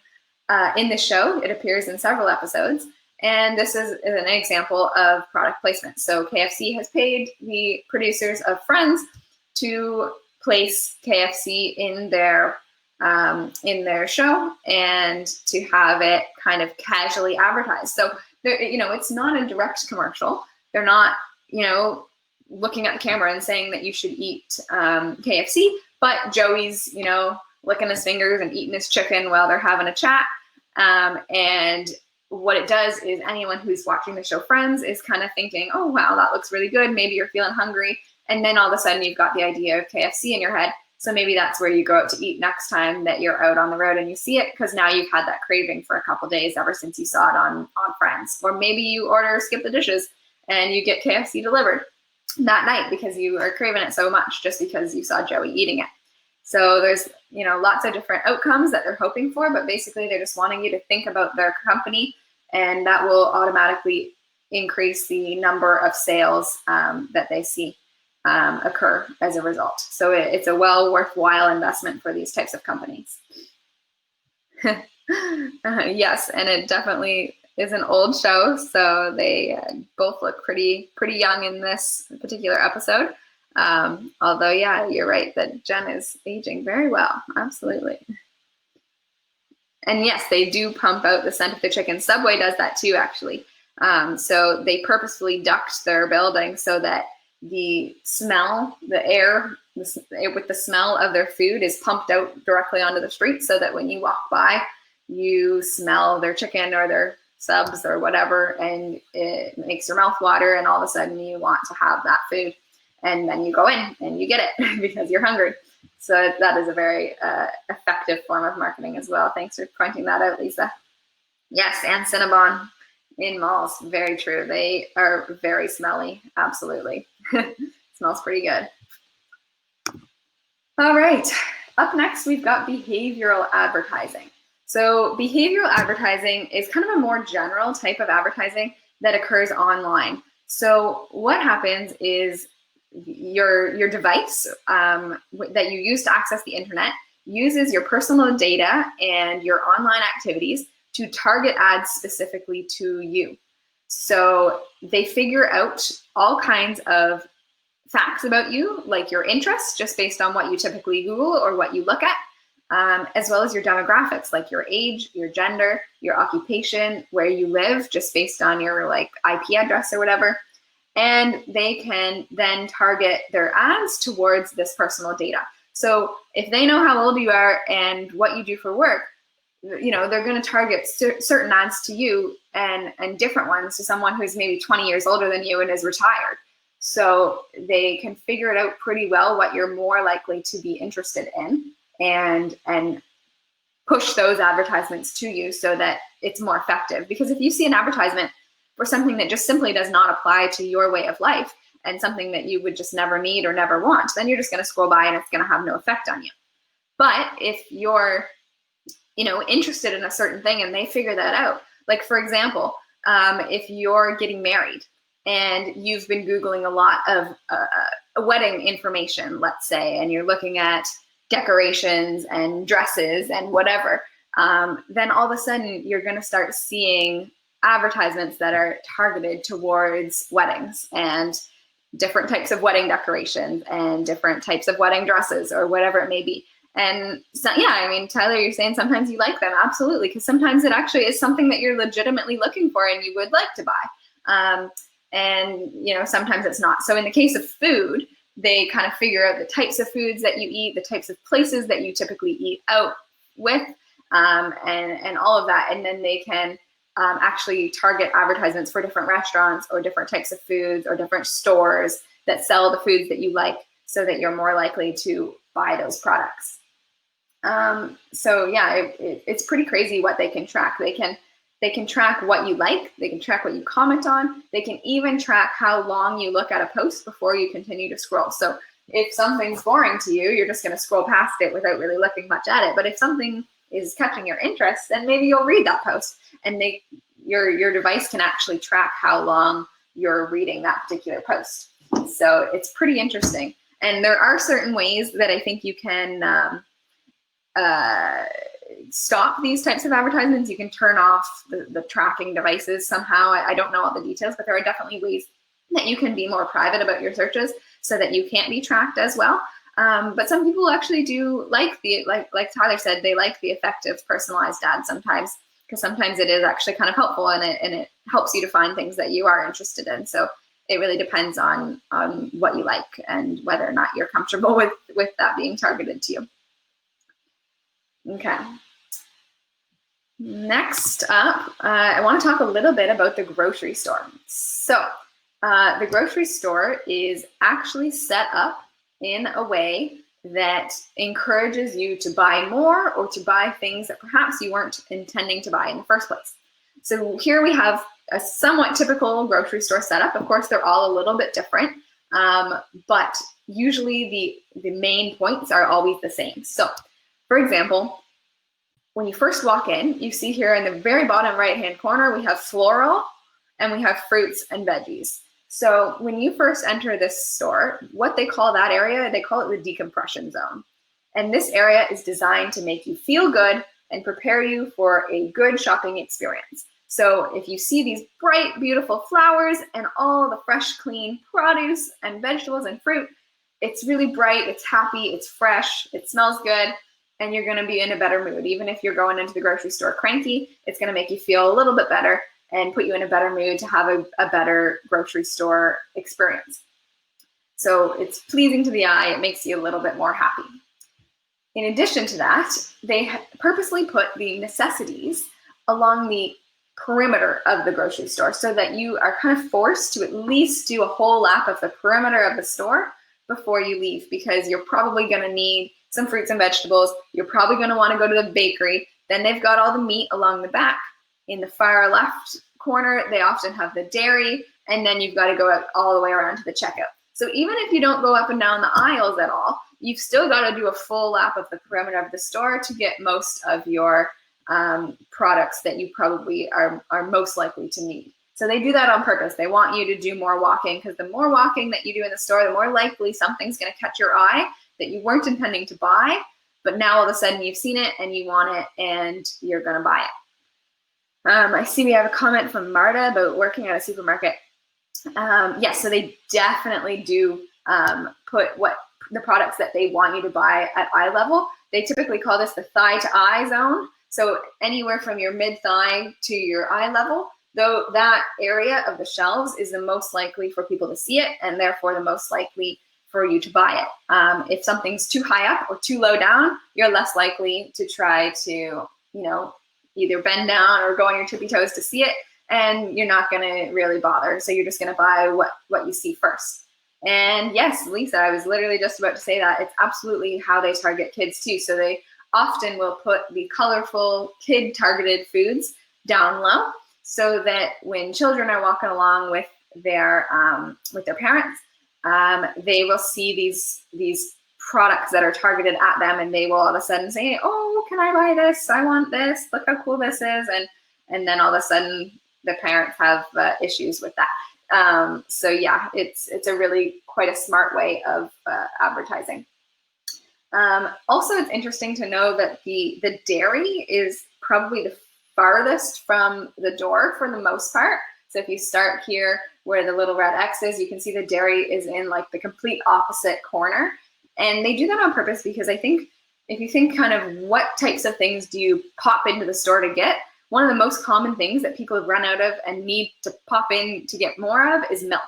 the show. It appears in several episodes. And this is an example of product placement. So KFC has paid the producers of Friends to place KFC in their show and to have it kind of casually advertised. So it's not a direct commercial. They're not, looking at the camera and saying that you should eat KFC, but Joey's, licking his fingers and eating his chicken while they're having a chat. And what it does is anyone who's watching the show Friends is kind of thinking, oh, wow, that looks really good. Maybe you're feeling hungry. And then all of a sudden you've got the idea of KFC in your head. So maybe that's where you go out to eat next time that you're out on the road and you see it, because now you've had that craving for a couple days ever since you saw it on Friends. Or maybe you order Skip the Dishes and you get KFC delivered that night because you are craving it so much just because you saw Joey eating it. So there's, lots of different outcomes that they're hoping for, but basically they're just wanting you to think about their company, and that will automatically increase the number of sales that they see occur as a result. So it's a worthwhile investment for these types of companies. Yes, and it definitely is an old show, so they both look pretty young in this particular episode. Although, yeah, you're right that Jen is aging very well. Absolutely. And yes, they do pump out the scent of the chicken. Subway does that too, actually. So they purposefully duct their building so that the smell, the air with the smell of their food is pumped out directly onto the street, so that when you walk by, you smell their chicken or their subs or whatever, and it makes your mouth water, and all of a sudden you want to have that food. And then you go in and you get it because you're hungry. So that is a very effective form of marketing as well. Thanks for pointing that out, Lisa. Yes, and Cinnabon in malls. Very true. They are very smelly. Absolutely. Smells pretty good. All right. Up next, we've got behavioral advertising. So behavioral advertising is kind of a more general type of advertising that occurs online. So what happens is your device that you use to access the internet uses your personal data and your online activities to target ads specifically to you. So they figure out all kinds of facts about you, like your interests, just based on what you typically Google or what you look at, as well as your demographics, like your age, your gender, your occupation, where you live, just based on your IP address or whatever. And they can then target their ads towards this personal data. So if they know how old you are and what you do for work, they're going to target certain ads to you and different ones to someone who's maybe 20 years older than you and is retired. So they can figure it out pretty well what you're more likely to be interested in, and push those advertisements to you so that it's more effective. Because if you see an advertisement for something that just simply does not apply to your way of life and something that you would just never need or never want, then you're just going to scroll by and it's going to have no effect on you. But if you're, interested in a certain thing and they figure that out, like for example, if you're getting married and you've been Googling a lot of wedding information, let's say, and you're looking at decorations and dresses and whatever, then all of a sudden you're going to start seeing advertisements that are targeted towards weddings and different types of wedding decorations and different types of wedding dresses or whatever it may be. And so, yeah, Tyler, you're saying sometimes you like them. Absolutely. Because sometimes it actually is something that you're legitimately looking for and you would like to buy. And, sometimes it's not. So in the case of food, they kind of figure out the types of foods that you eat, the types of places that you typically eat out with, and all of that. And then they can actually target advertisements for different restaurants or different types of foods or different stores that sell the foods that you like, so that you're more likely to buy those products. So yeah, it's pretty crazy what they can track. They can track what you like. They can track what you comment on. They can even track how long you look at a post before you continue to scroll. So if something's boring to you, you're just going to scroll past it without really looking much at it. But if something is catching your interest, then maybe you'll read that post, and your device can actually track how long you're reading that particular post. So it's pretty interesting. And there are certain ways that I think you can stop these types of advertisements. You can turn off the tracking devices somehow. I don't know all the details, but there are definitely ways that you can be more private about your searches so that you can't be tracked as well. But some people actually do like like Tyler said, they like the effective personalized ads sometimes, because sometimes it is actually kind of helpful, and it helps you to find things that you are interested in. So it really depends on what you like and whether or not you're comfortable with that being targeted to you. Okay. Next up, I want to talk a little bit about the grocery store. So the grocery store is actually set up in a way that encourages you to buy more or to buy things that perhaps you weren't intending to buy in the first place. So here we have a somewhat typical grocery store setup. Of course, they're all a little bit different, but usually the main points are always the same. So, for example, when you first walk in, you see here in the very bottom right-hand corner, we have floral and we have fruits and veggies. So when you first enter this store, what they call that area, they call it the decompression zone. And this area is designed to make you feel good and prepare you for a good shopping experience. So if you see these bright, beautiful flowers and all the fresh, clean produce and vegetables and fruit, it's really bright, it's happy, it's fresh, it smells good, and you're gonna be in a better mood. Even if you're going into the grocery store cranky, it's gonna make you feel a little bit better and put you in a better mood to have a better grocery store experience. So it's pleasing to the eye, it makes you a little bit more happy. In addition to that, they purposely put the necessities along the perimeter of the grocery store so that you are kind of forced to at least do a whole lap of the perimeter of the store before you leave, because you're probably gonna need some fruits and vegetables, you're probably gonna wanna go to the bakery, then they've got all the meat along the back. In the far left corner, they often have the dairy, and then you've got to go all the way around to the checkout. So even if you don't go up and down the aisles at all, you've still got to do a full lap of the perimeter of the store to get most of your products that you probably are most likely to need. So they do that on purpose. They want you to do more walking, because the more walking that you do in the store, the more likely something's going to catch your eye that you weren't intending to buy, but now all of a sudden you've seen it and you want it and you're going to buy it. I see we have a comment from Marta about working at a supermarket. Yes, so they definitely do put what the products that they want you to buy at eye level. They typically call this the thigh to eye zone. So anywhere from your mid-thigh to your eye level, though that area of the shelves is the most likely for people to see it, and therefore the most likely for you to buy it. If something's too high up or too low down, you're less likely to try to, either bend down or go on your tippy toes to see it, and you're not gonna really bother. So you're just gonna buy what you see first. And yes, Lisa, I was literally just about to say that. It's absolutely how they target kids too. So they often will put the colorful kid-targeted foods down low, so that when children are walking along with their parents, they will see these products that are targeted at them, and they will all of a sudden say, oh, can I buy this? I want this. Look how cool this is. And then all of a sudden the parents have issues with that. So yeah, it's a really quite a smart way of advertising. Also, it's interesting to know that the dairy is probably the farthest from the door for the most part. So if you start here where the little red X is, you can see the dairy is in like the complete opposite corner. And they do that on purpose because I think if you think kind of what types of things do you pop into the store to get, one of the most common things that people run out of and need to pop in to get more of is milk,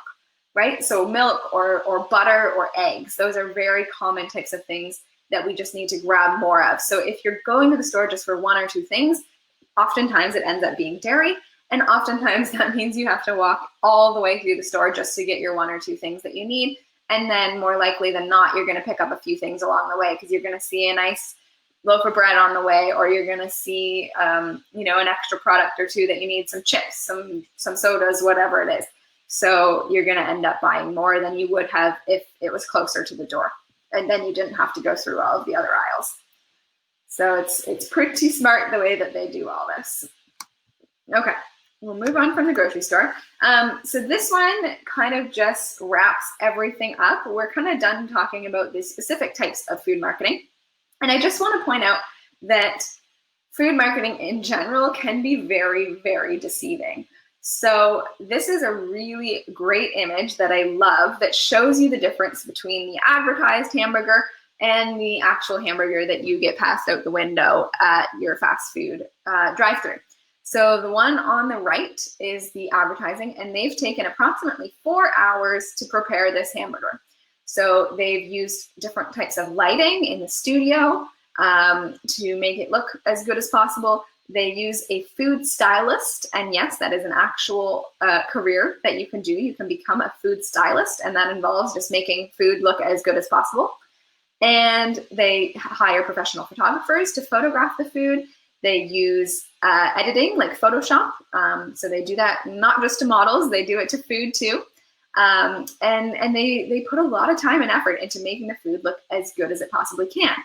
right? So milk or butter or eggs, those are very common types of things that we just need to grab more of. So if you're going to the store just for one or two things, oftentimes it ends up being dairy. And oftentimes that means you have to walk all the way through the store just to get your one or two things that you need. And then more likely than not, you're gonna pick up a few things along the way, because you're gonna see a nice loaf of bread on the way, or you're gonna see an extra product or two that you need, some chips, some sodas, whatever it is. So you're gonna end up buying more than you would have if it was closer to the door. And then you didn't have to go through all of the other aisles. So it's pretty smart the way that they do all this. Okay. We'll move on from the grocery store. So this one kind of just wraps everything up. We're kind of done talking about the specific types of food marketing. And I just want to point out that food marketing in general can be very, very deceiving. So this is a really great image that I love that shows you the difference between the advertised hamburger and the actual hamburger that you get passed out the window at your fast food drive-thru. So the one on the right is the advertising, and they've taken approximately 4 hours to prepare this hamburger. So they've used different types of lighting in the studio to make it look as good as possible. They use a food stylist, and yes, that is an actual career that you can do. You can become a food stylist, and that involves just making food look as good as possible. And they hire professional photographers to photograph the food. They use editing like Photoshop. So they do that not just to models, they do it to food too. And they put a lot of time and effort into making the food look as good as it possibly can.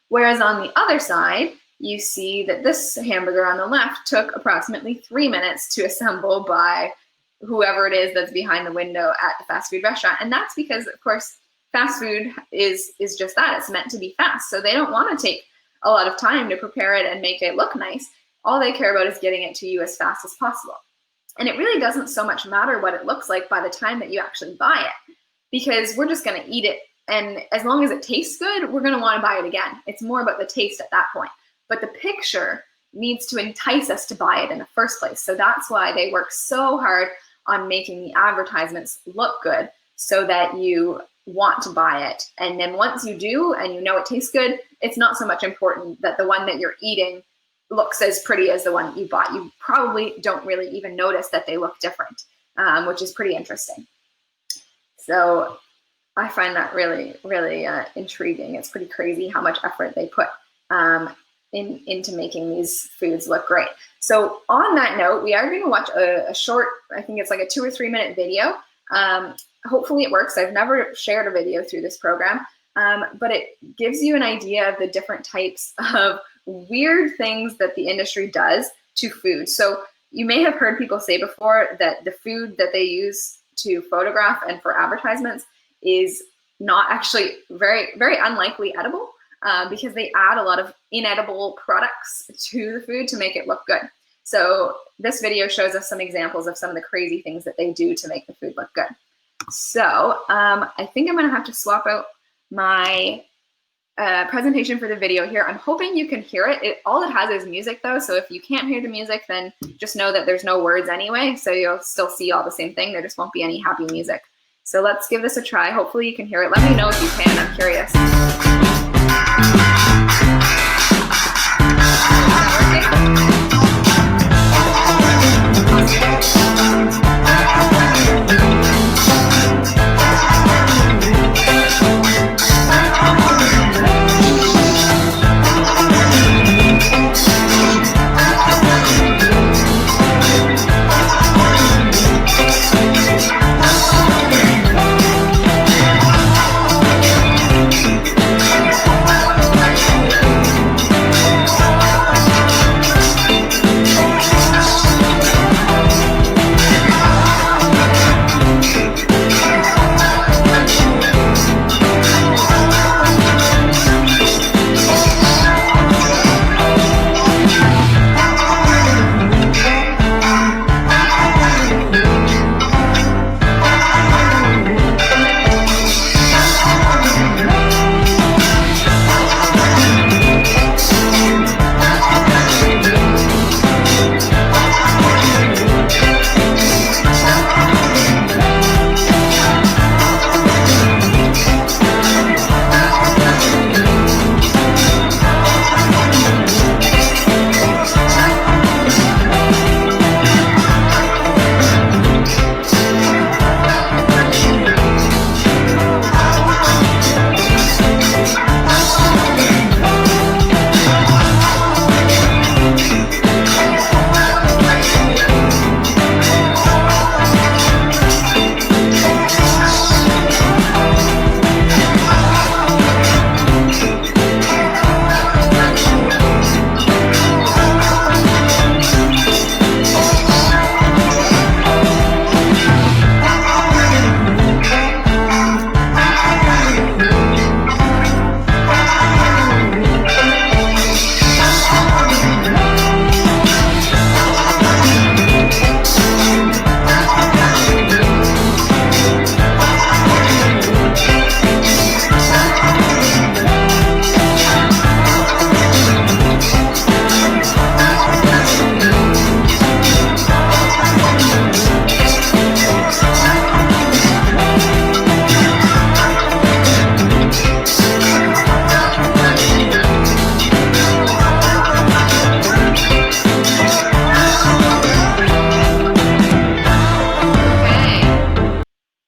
Whereas on the other side, you see that this hamburger on the left took approximately 3 minutes to assemble by whoever it is that's behind the window at the fast food restaurant. And that's because, of course, fast food is just that. It's meant to be fast. So they don't want to take a lot of time to prepare it and make it look nice. All they care about is getting it to you as fast as possible. And it really doesn't so much matter what it looks like by the time that you actually buy it, because we're just going to eat it. And as long as it tastes good, we're going to want to buy it again. It's more about the taste at that point. But the picture needs to entice us to buy it in the first place. So that's why they work so hard on making the advertisements look good so that you want to buy it. And then once you do and you know it tastes good, it's not so much important that the one that you're eating looks as pretty as the one that you bought. You probably don't really even notice that they look different, which is pretty interesting. So I find that really, really intriguing. It's pretty crazy how much effort they put into making these foods look great. So on that note, we are going to watch a short, I think it's like a 2 or 3 minute video. Hopefully it works. I've never shared a video through this program, but it gives you an idea of the different types of weird things that the industry does to food. So you may have heard people say before that the food that they use to photograph and for advertisements is not actually very, very unlikely edible, because they add a lot of inedible products to the food to make it look good. So this video shows us some examples of some of the crazy things that they do to make the food look good. So I think I'm gonna have to swap out my presentation for the video here. I'm hoping you can hear it. All it has is music though, so if you can't hear the music, then just know that there's no words anyway, so you'll still see all the same thing. There just won't be any happy music. So let's give this a try. Hopefully you can hear it. Let me know if you can, I'm curious. Is that working?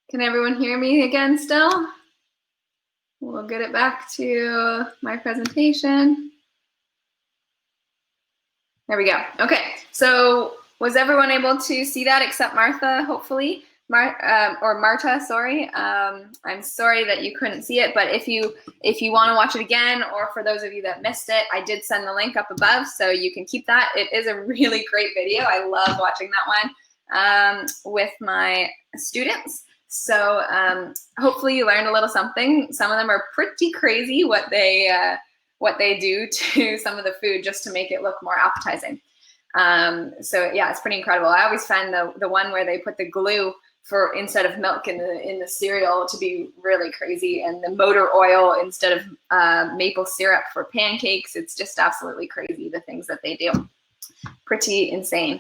Can everyone hear me again still? We'll get it back to my presentation. There we go. Okay, so was everyone able to see that except Martha, hopefully? Marta, sorry. I'm sorry that you couldn't see it, but if you want to watch it again, or for those of you that missed it, I did send the link up above, so you can keep that. It is a really great video. I love watching that one with my students. So hopefully you learned a little something. Some of them are pretty crazy what they do to some of the food just to make it look more appetizing. So yeah, it's pretty incredible. I always find the one where they put the glue for instead of milk in the cereal to be really crazy, and the motor oil instead of maple syrup for pancakes. It's just absolutely crazy, the things that they do. Pretty insane.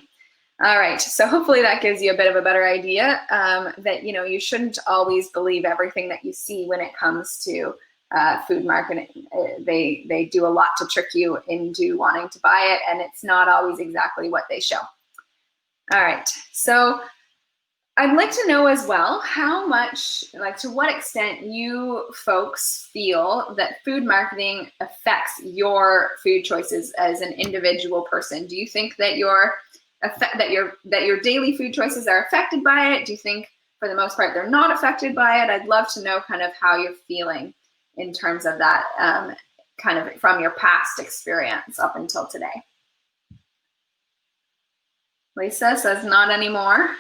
All right, so hopefully that gives you a bit of a better idea that you shouldn't always believe everything that you see when it comes to food marketing. They do a lot to trick you into wanting to buy it, and it's not always exactly what they show. All right, so I'd like to know as well how much, to what extent you folks feel that food marketing affects your food choices as an individual person. Do you think that your daily food choices are affected by it? Do you think for the most part they're not affected by it? I'd love to know kind of how you're feeling in terms of that, kind of from your past experience up until today. Lisa says not anymore.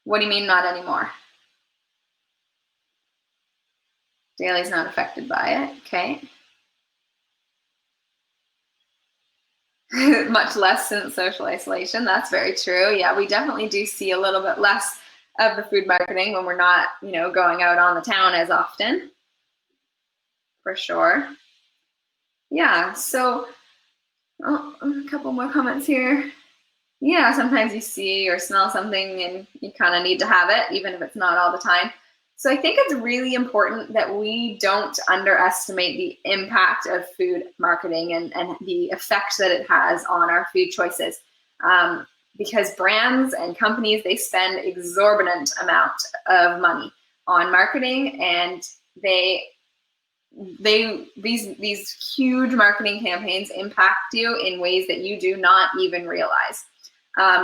What do you mean not anymore? Daily's not affected by it, okay. Much less since social isolation, that's very true. Yeah, we definitely do see a little bit less of the food marketing when we're not, going out on the town as often, for sure. Yeah, so, a couple more comments here. Yeah, sometimes you see or smell something and you kind of need to have it, even if it's not all the time. So I think it's really important that we don't underestimate the impact of food marketing and the effect that it has on our food choices. Because brands and companies, they spend exorbitant amount of money on marketing, and these huge marketing campaigns impact you in ways that you do not even realize.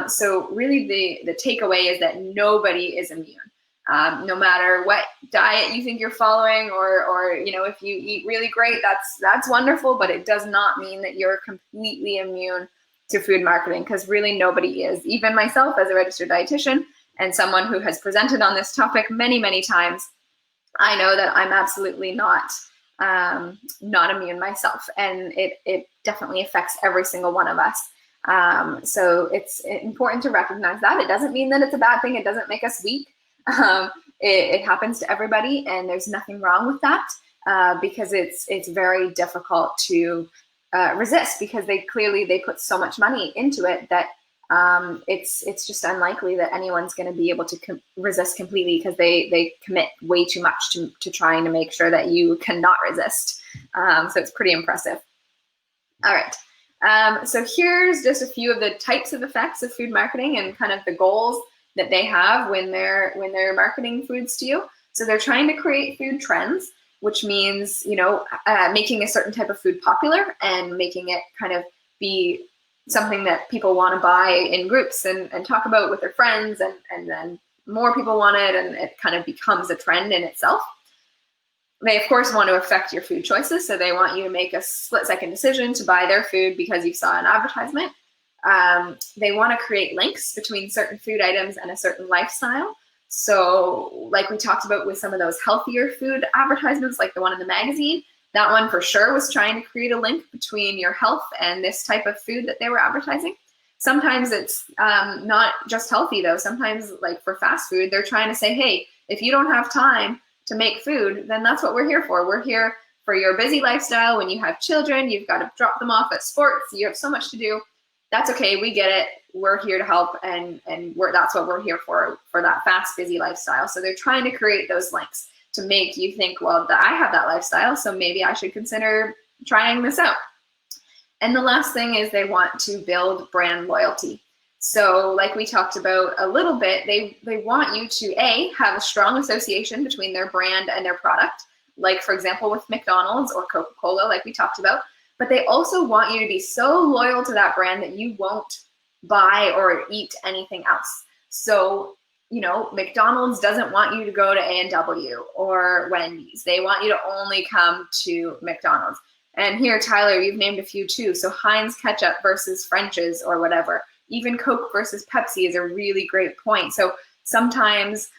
So really the takeaway is that nobody is immune. No matter what diet you think you're following, or if you eat really great, that's wonderful, but it does not mean that you're completely immune to food marketing, because really nobody is. Even myself, as a registered dietitian and someone who has presented on this topic many, many times, I know that I'm absolutely not immune myself, and it definitely affects every single one of us. So it's important to recognize that. It doesn't mean that it's a bad thing. It doesn't make us weak. It happens to everybody, and there's nothing wrong with that, because it's very difficult to resist, because they put so much money into it that it's just unlikely that anyone's going to be able to resist completely, because they commit way too much to trying to make sure that you cannot resist. So it's pretty impressive. All right. So here's just a few of the types of effects of food marketing and kind of the goals that they have when they're marketing foods to you. So they're trying to create food trends, which means, making a certain type of food popular and making it kind of be something that people want to buy in groups and talk about with their friends, and then more people want it, and it kind of becomes a trend in itself. They, of course, want to affect your food choices, so they want you to make a split-second decision to buy their food because you saw an advertisement. They want to create links between certain food items and a certain lifestyle. So like we talked about with some of those healthier food advertisements, like the one in the magazine, that one for sure was trying to create a link between your health and this type of food that they were advertising. Sometimes it's not just healthy, though. Sometimes, like for fast food, they're trying to say, hey, if you don't have time to make food, then that's what we're here for. We're here for your busy lifestyle. When you have children, you've got to drop them off at sports. You have so much to do. That's okay. We get it. We're here to help, and that's what we're here for that fast, busy lifestyle. So they're trying to create those links to make you think, well, I have that lifestyle, so maybe I should consider trying this out. And the last thing is they want to build brand loyalty. So like we talked about a little bit, they want you to, A, have a strong association between their brand and their product, like for example with McDonald's or Coca-Cola, like we talked about, but they also want you to be so loyal to that brand that you won't buy or eat anything else. So, you know, McDonald's doesn't want you to go to A&W or Wendy's. They want you to only come to McDonald's. And here, Tyler, you've named a few too. So Heinz ketchup versus French's or whatever. Even Coke versus Pepsi is a really great point. So sometimes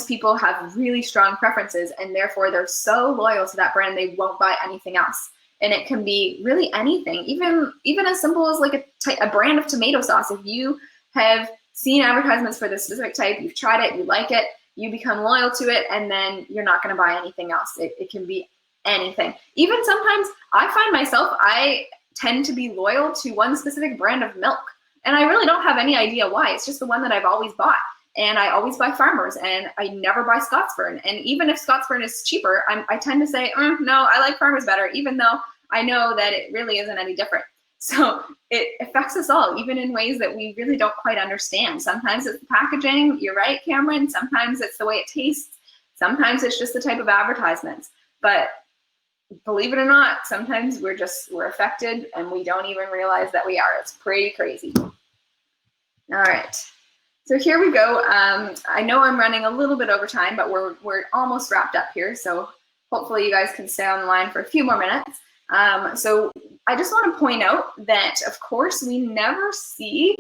people have really strong preferences, and therefore they're so loyal to that brand they won't buy anything else. And it can be really anything, even as simple as like a brand of tomato sauce. If you have seen advertisements for this specific type, you've tried it, you like it, you become loyal to it, and then you're not going to buy anything else. It can be anything. Even sometimes I find myself, I tend to be loyal to one specific brand of milk, and I really don't have any idea why. It's just the one that I've always bought. And I always buy Farmers, and I never buy Scottsburn. And even if Scottsburn is cheaper, I tend to say, no, I like Farmers better, even though I know that it really isn't any different. So it affects us all, even in ways that we really don't quite understand. Sometimes it's the packaging, you're right, Cameron. Sometimes it's the way it tastes. Sometimes it's just the type of advertisements. But believe it or not, sometimes we're affected and we don't even realize that we are. It's pretty crazy. All right. So here we go. I know I'm running a little bit over time, but we're almost wrapped up here. So hopefully you guys can stay on the line for a few more minutes. So I just want to point out that, of course, we never see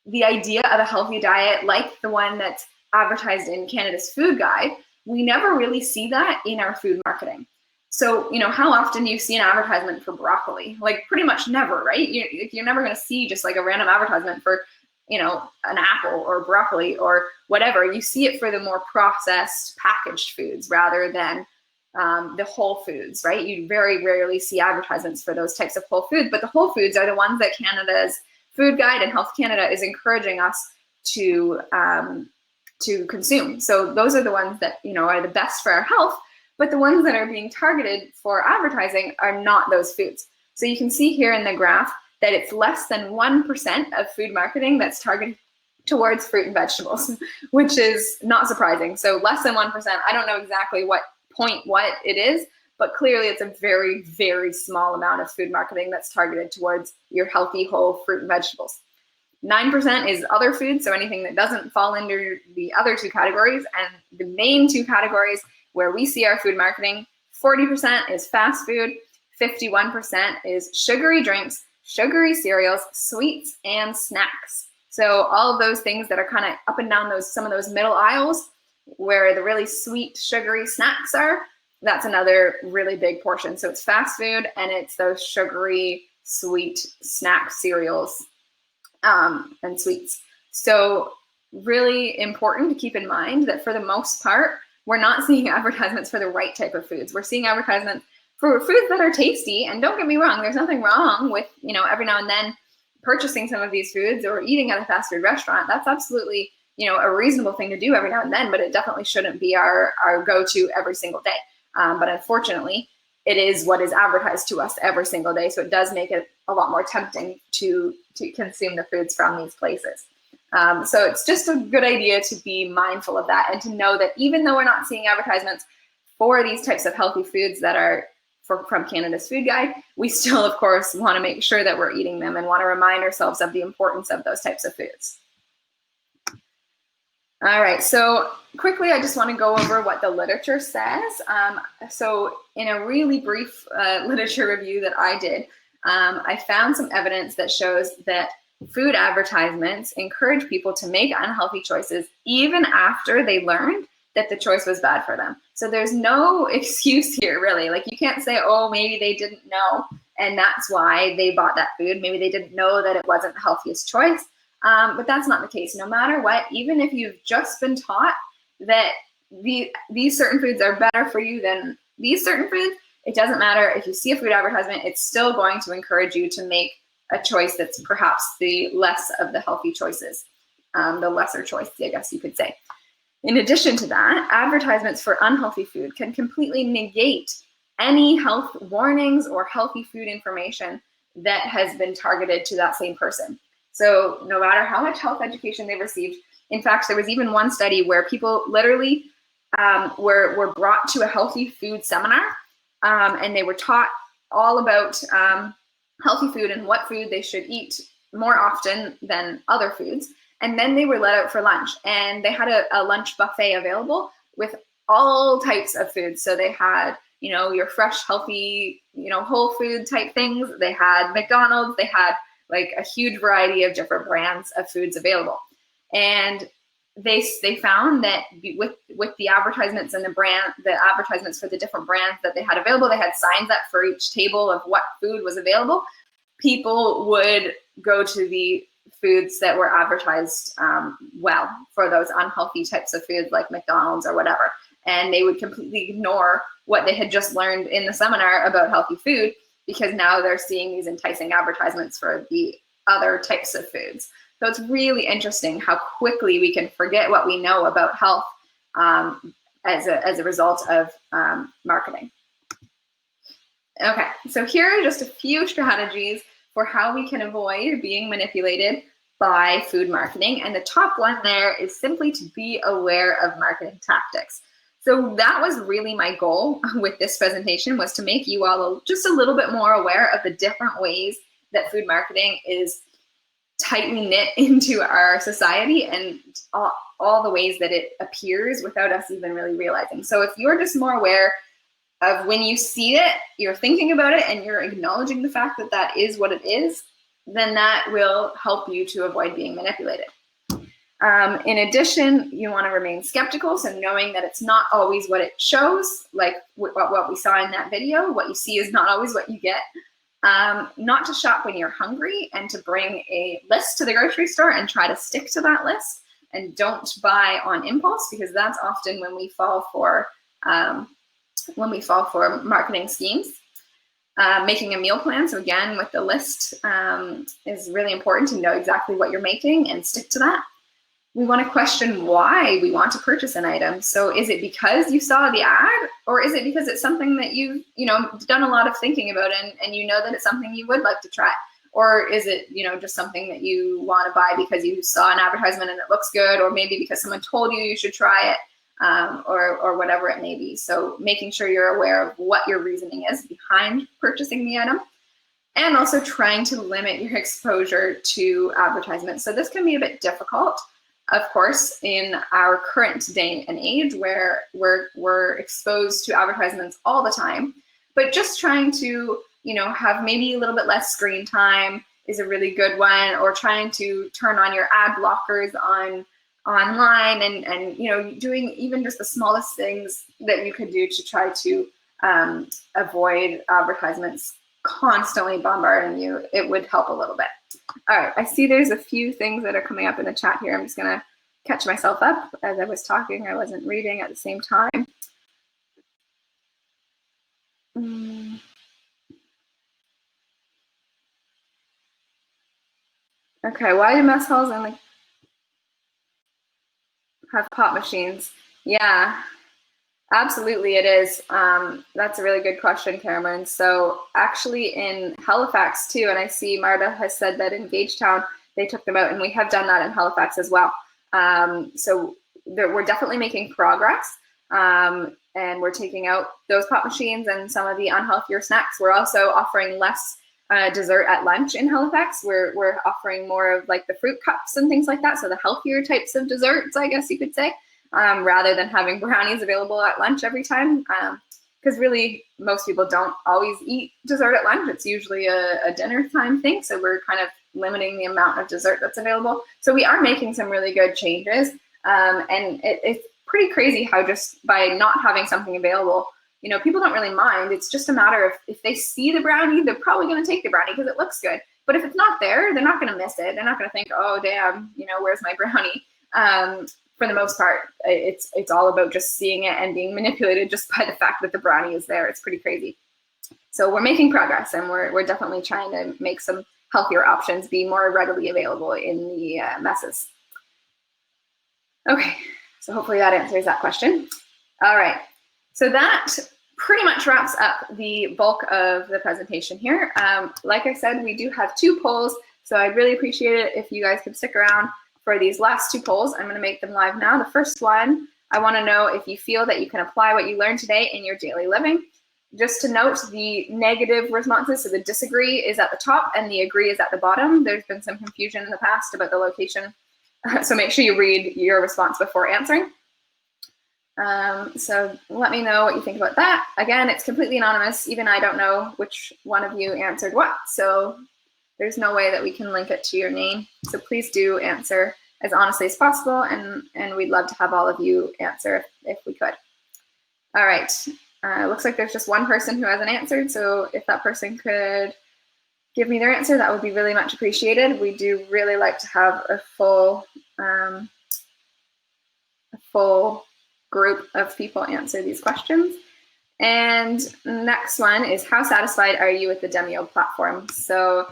the idea of a healthy diet like the one that's advertised in Canada's Food Guide. We never really see that in our food marketing. So, you know, how often do you see an advertisement for broccoli? Like pretty much never, right? You're never going to see just like a random advertisement for, you know, an apple or broccoli or whatever. You see it for the more processed packaged foods rather than the whole foods, right? You very rarely see advertisements for those types of whole foods, but the whole foods are the ones that Canada's Food Guide and Health Canada is encouraging us to consume. So those are the ones that, you know, are the best for our health, but the ones that are being targeted for advertising are not those foods. So you can see here in the graph that it's less than 1% of food marketing that's targeted towards fruit and vegetables, which is not surprising. So less than 1%, I don't know exactly what it is, but clearly it's a very, very small amount of food marketing that's targeted towards your healthy whole fruit and vegetables. 9% is other foods, so anything that doesn't fall under the other two categories. And the main two categories where we see our food marketing, 40% is fast food, 51% is sugary drinks, sugary cereals, sweets, and snacks. So all of those things that are kind of up and down some of those middle aisles where the really sweet, sugary snacks are, that's another really big portion. So it's fast food and it's those sugary, sweet snack cereals and sweets. So really important to keep in mind that for the most part, we're not seeing advertisements for the right type of foods. We're seeing advertisements for foods that are tasty. And don't get me wrong, there's nothing wrong with, you know, every now and then purchasing some of these foods or eating at a fast food restaurant. That's absolutely, you know, a reasonable thing to do every now and then, but it definitely shouldn't be our go-to every single day. But unfortunately, it is what is advertised to us every single day. So it does make it a lot more tempting to consume the foods from these places. So it's just a good idea to be mindful of that and to know that even though we're not seeing advertisements for these types of healthy foods that are from Canada's Food Guide, we still, of course, want to make sure that we're eating them and want to remind ourselves of the importance of those types of foods. All right, so quickly, I just want to go over what the literature says. So in a really brief literature review that I did, I found some evidence that shows that food advertisements encourage people to make unhealthy choices even after they learned that the choice was bad for them. So there's no excuse here, really. Like you can't say, oh, maybe they didn't know and that's why they bought that food. Maybe they didn't know that it wasn't the healthiest choice. But that's not the case. No matter what, even if you've just been taught that these certain foods are better for you than these certain foods, it doesn't matter. If you see a food advertisement, it's still going to encourage you to make a choice that's perhaps the less of the healthy choices, the lesser choice, I guess you could say. In addition to that, advertisements for unhealthy food can completely negate any health warnings or healthy food information that has been targeted to that same person. So no matter how much health education they received, in fact, there was even one study where people literally were brought to a healthy food seminar, and they were taught all about healthy food and what food they should eat more often than other foods. And then they were let out for lunch, and they had a lunch buffet available with all types of foods. So they had, you know, your fresh, healthy, you know, whole food type things. They had McDonald's. They had like a huge variety of different brands of foods available. And they found that with the advertisements and the advertisements for the different brands that they had available, they had signs up for each table of what food was available. People would go to the foods that were advertised well for those unhealthy types of foods like McDonald's or whatever. And they would completely ignore what they had just learned in the seminar about healthy food, because now they're seeing these enticing advertisements for the other types of foods. So it's really interesting how quickly we can forget what we know about health as a result of marketing. Okay, so here are just a few strategies for how we can avoid being manipulated by food marketing. And the top one there is simply to be aware of marketing tactics. So that was really my goal with this presentation, was to make you all just a little bit more aware of the different ways that food marketing is tightly knit into our society, and all the ways that it appears without us even really realizing. So if you're just more aware of when you see it, you're thinking about it, and you're acknowledging the fact that that is what it is, then that will help you to avoid being manipulated. In addition, you want to remain skeptical, so knowing that it's not always what it shows, like what we saw in that video. What you see is not always what you get. Not to shop when you're hungry, and to bring a list to the grocery store and try to stick to that list, and don't buy on impulse, because that's often when we fall for marketing schemes. Making a meal plan, so again with the list, is really important to know exactly what you're making and stick to that. We want to question why we want to purchase an item. So is it because you saw the ad, or is it because it's something that you've done a lot of thinking about, and you know that it's something you would like to try? Or is it just something that you want to buy because you saw an advertisement and it looks good, or maybe because someone told you you should try it, or whatever it may be. So making sure you're aware of what your reasoning is behind purchasing the item, and also trying to limit your exposure to advertisements. So this can be a bit difficult, of course, in our current day and age, where we're exposed to advertisements all the time. But just trying to have maybe a little bit less screen time is a really good one, or trying to turn on your ad blockers online, and doing even just the smallest things that you could do to try to avoid advertisements constantly bombarding you. It would help a little bit. All right, I see there's a few things that are coming up in the chat here. I'm just gonna catch myself up. As I was talking, I wasn't reading at the same time. Okay, why do mess halls only have pop machines? Yeah, absolutely it is. That's a really good question, Cameron. So actually in Halifax too, and I see Marta has said that in Gagetown they took them out, and we have done that in Halifax as well. So we're definitely making progress, and we're taking out those pop machines and some of the unhealthier snacks. We're also offering less dessert at lunch in Halifax. We're offering more of like the fruit cups and things like that, so the healthier types of desserts, I guess you could say, rather than having brownies available at lunch every time, because really most people don't always eat dessert at lunch. It's usually a dinner time thing, so we're kind of limiting the amount of dessert that's available. So we are making some really good changes, and it's pretty crazy how just by not having something available, people don't really mind. It's just a matter of, if they see the brownie, they're probably going to take the brownie because it looks good. But if it's not there, they're not going to miss it. They're not going to think, oh, damn, where's my brownie? For the most part, it's all about just seeing it and being manipulated just by the fact that the brownie is there. It's pretty crazy. So we're making progress, and we're definitely trying to make some healthier options be more readily available in the messes. Okay, so hopefully that answers that question. All right, so that pretty much wraps up the bulk of the presentation here. Like I said, we do have 2 polls, so I'd really appreciate it if you guys could stick around for these last 2 polls. I'm going to make them live now. The first one I want to know if you feel that you can apply what you learned today in your daily living. Just to note, the negative responses, so the disagree is at the top and the agree is at the bottom. There's been some confusion in the past about the location. So make sure you read your response before answering. So let me know what you think about that. Again, it's completely anonymous. Even I don't know which one of you answered what. So there's no way that we can link it to your name. So please do answer as honestly as possible. And we'd love to have all of you answer if we could. All right. Looks like there's just one person who hasn't answered. So if that person could give me their answer, that would be really much appreciated. We do really like to have a full group of people answer these questions. And next one is, how satisfied are you with the Demio platform? So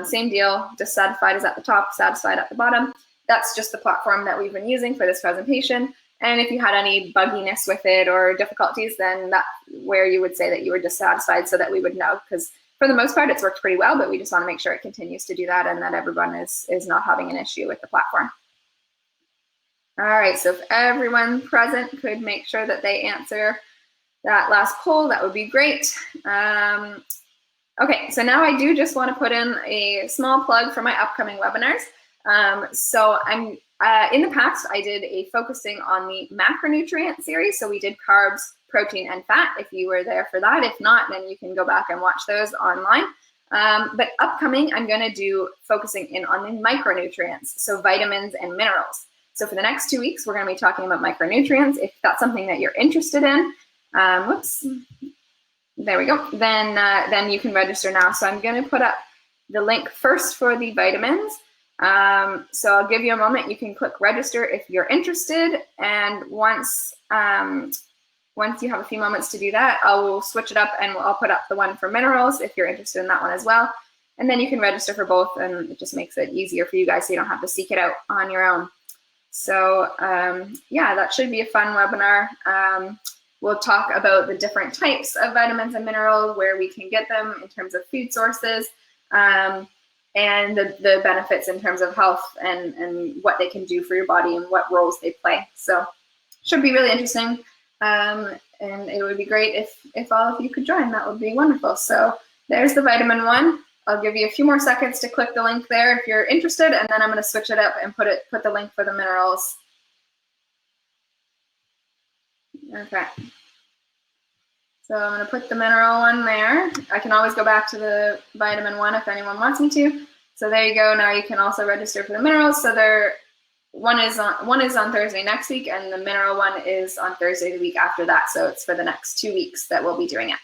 same deal, dissatisfied is at the top, satisfied at the bottom. That's just the platform that we've been using for this presentation. And if you had any bugginess with it or difficulties, then that's where you would say that you were dissatisfied, so that we would know, because for the most part, it's worked pretty well, but we just want to make sure it continues to do that and that everyone is not having an issue with the platform. All right, so if everyone present could make sure that they answer that last poll, that would be great. Okay, so now I do just want to put in a small plug for my upcoming webinars. So I'm in the past, I did a focusing on the macronutrient series. So we did carbs, protein, and fat, if you were there for that. If not, then you can go back and watch those online. But upcoming, I'm going to do focusing in on the micronutrients, so vitamins and minerals. So for the next 2 weeks, we're going to be talking about micronutrients. If that's something that you're interested in, whoops, there we go. Then you can register now. So I'm going to put up the link first for the vitamins. So I'll give you a moment. You can click register if you're interested. And once you have a few moments to do that, I will switch it up and I'll put up the one for minerals if you're interested in that one as well. And then you can register for both, and it just makes it easier for you guys so you don't have to seek it out on your own. So yeah, that should be a fun webinar. We'll talk about the different types of vitamins and minerals, where we can get them in terms of food sources, and the benefits in terms of health and what they can do for your body and what roles they play. So should be really interesting. And it would be great if all of you could join. That would be wonderful. So there's the vitamin one. I'll give you a few more seconds to click the link there if you're interested, and then I'm going to switch it up and put the link for the minerals. Okay. So I'm going to put the mineral one there. I can always go back to the vitamin one if anyone wants me to. So there you go. Now you can also register for the minerals. So one is on Thursday next week, and the mineral one is on Thursday the week after that. So it's for the next 2 weeks that we'll be doing it.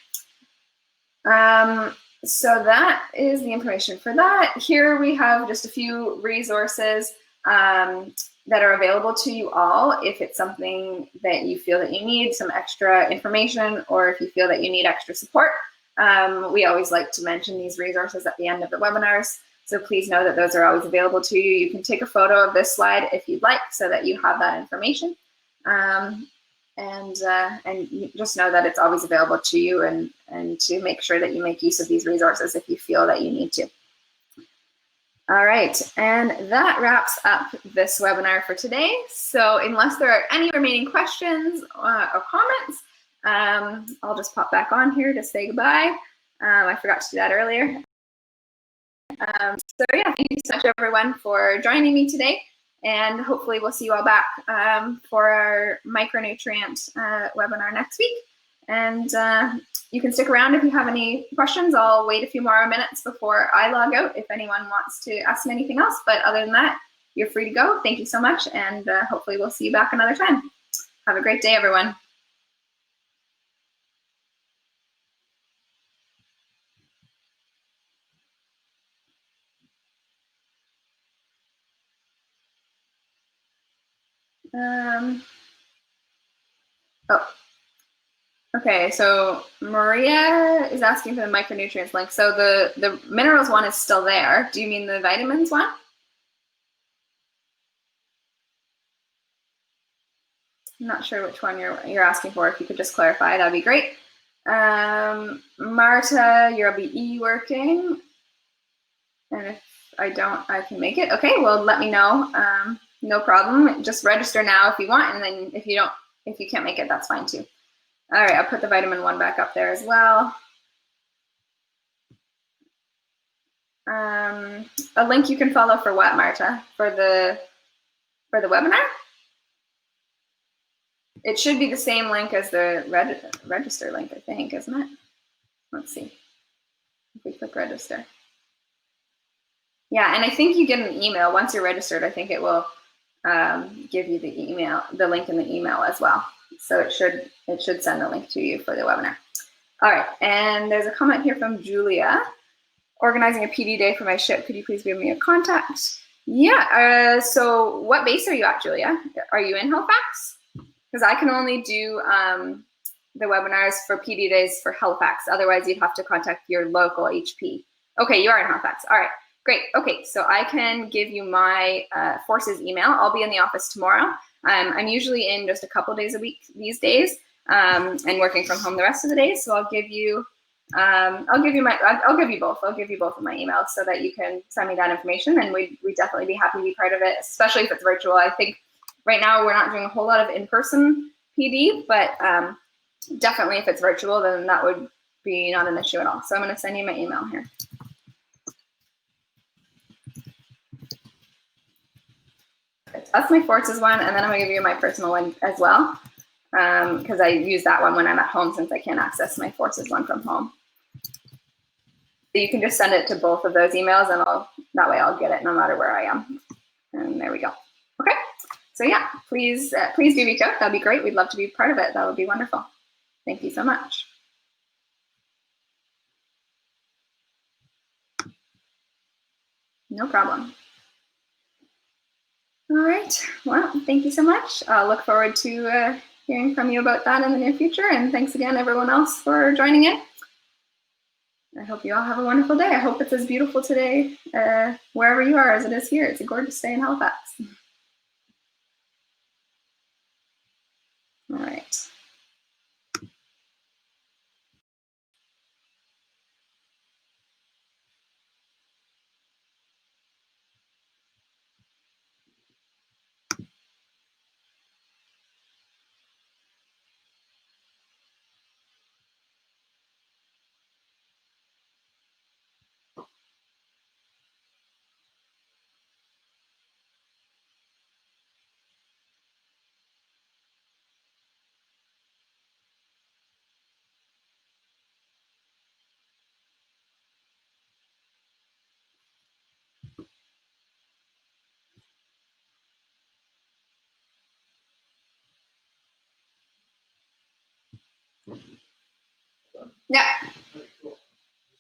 So that is the information for that. Here we have just a few resources that are available to you all if it's something that you feel that you need some extra information, or if you feel that you need extra support. We always like to mention these resources at the end of the webinars, so please know that those are always available to you. You can take a photo of this slide if you'd like, so that you have that information. And you just know that it's always available to you, and to make sure that you make use of these resources if you feel that you need to. All right, and that wraps up this webinar for today. So unless there are any remaining questions or comments, I'll just pop back on here to say goodbye. I forgot to do that earlier. So yeah, thank you so much everyone for joining me today. And hopefully we'll see you all back for our micronutrient webinar next week. And you can stick around if you have any questions. I'll wait a few more minutes before I log out if anyone wants to ask me anything else. But other than that, you're free to go. Thank you so much. And hopefully we'll see you back another time. Have a great day, everyone. Okay, so Maria is asking for the micronutrients link. So the minerals one is still there. Do you mean the vitamins one? I'm not sure which one you're asking for. If you could just clarify, that'd be great. Marta, your BE working. And if I don't, I can make it. Okay, well, let me know. No problem. Just register now if you want, and then if you don't If you can't make it, that's fine too. All right, I'll put the vitamin 1 back up there as well. A link you can follow for what, Marta? For the webinar? It should be the same link as the register link, I think, isn't it? Let's see. If we click register. Yeah, and I think you get an email once you're registered. I think it will give you the link in the email as well. So it should send the link to you for the webinar. All right, and there's a comment here from Julia. Organizing a PD day for my ship. Could you please give me a contact? Yeah, so what base are you at, Julia? Are you in Halifax? Because I can only do the webinars for PD days for Halifax. Otherwise, you'd have to contact your local HP. Okay, you are in Halifax. All right, great. Okay, so I can give you my Forces email. I'll be in the office tomorrow. I'm usually in just a couple days a week these days and working from home the rest of the days. So I'll give you both. I'll give you both of my emails so that you can send me that information, and we'd definitely be happy to be part of it, especially if it's virtual. I think right now we're not doing a whole lot of in-person PD, but definitely if it's virtual, then that would be not an issue at all. So I'm going to send you my email here. That's my Forces one, and then I'm going to give you my personal one as well, because I use that one when I'm at home since I can't access my Forces one from home. So you can just send it to both of those emails, and that way I'll get it no matter where I am. And there we go. Okay. So yeah, please do reach out. That'd be great. We'd love to be part of it. That would be wonderful. Thank you so much. No problem. All right. Well, thank you so much. I'll look forward to hearing from you about that in the near future. And thanks again, everyone else, for joining in. I hope you all have a wonderful day. I hope it's as beautiful today wherever you are as it is here. It's a gorgeous day in Halifax. All right. Yeah.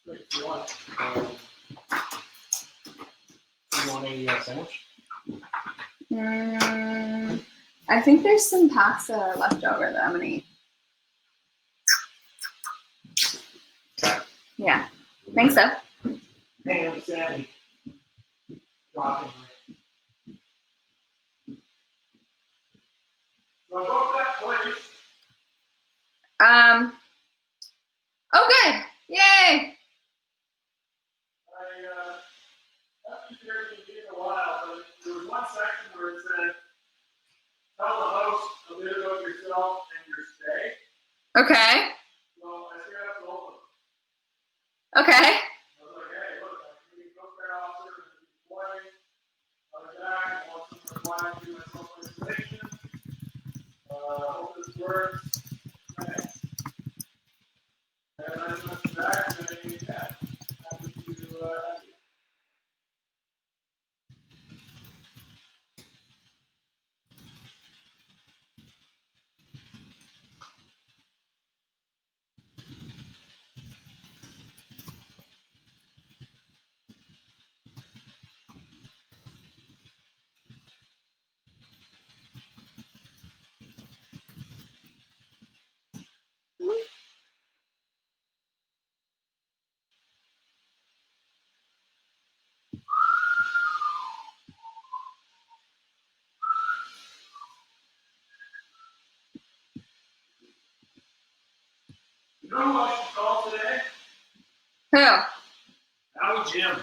You want a sandwich? I think there's some pasta left over that I'm gonna eat. Yeah, think so. Ham, Sandy. Rocking. So I booked that place. Oh, good. Yay. Haven't been here in a while, but there was one section where it said, tell the host a bit about yourself and your stay. Okay. So I straight up told them. Okay. I was like, hey, look, I'm going to be a Coast Guard officer and deployed. I was back. I want some required to do my self-isolation. Hope this works. Thanks. And I just went back and I made that. Happy to have you. You know who I should call today? Who? Howie Jim.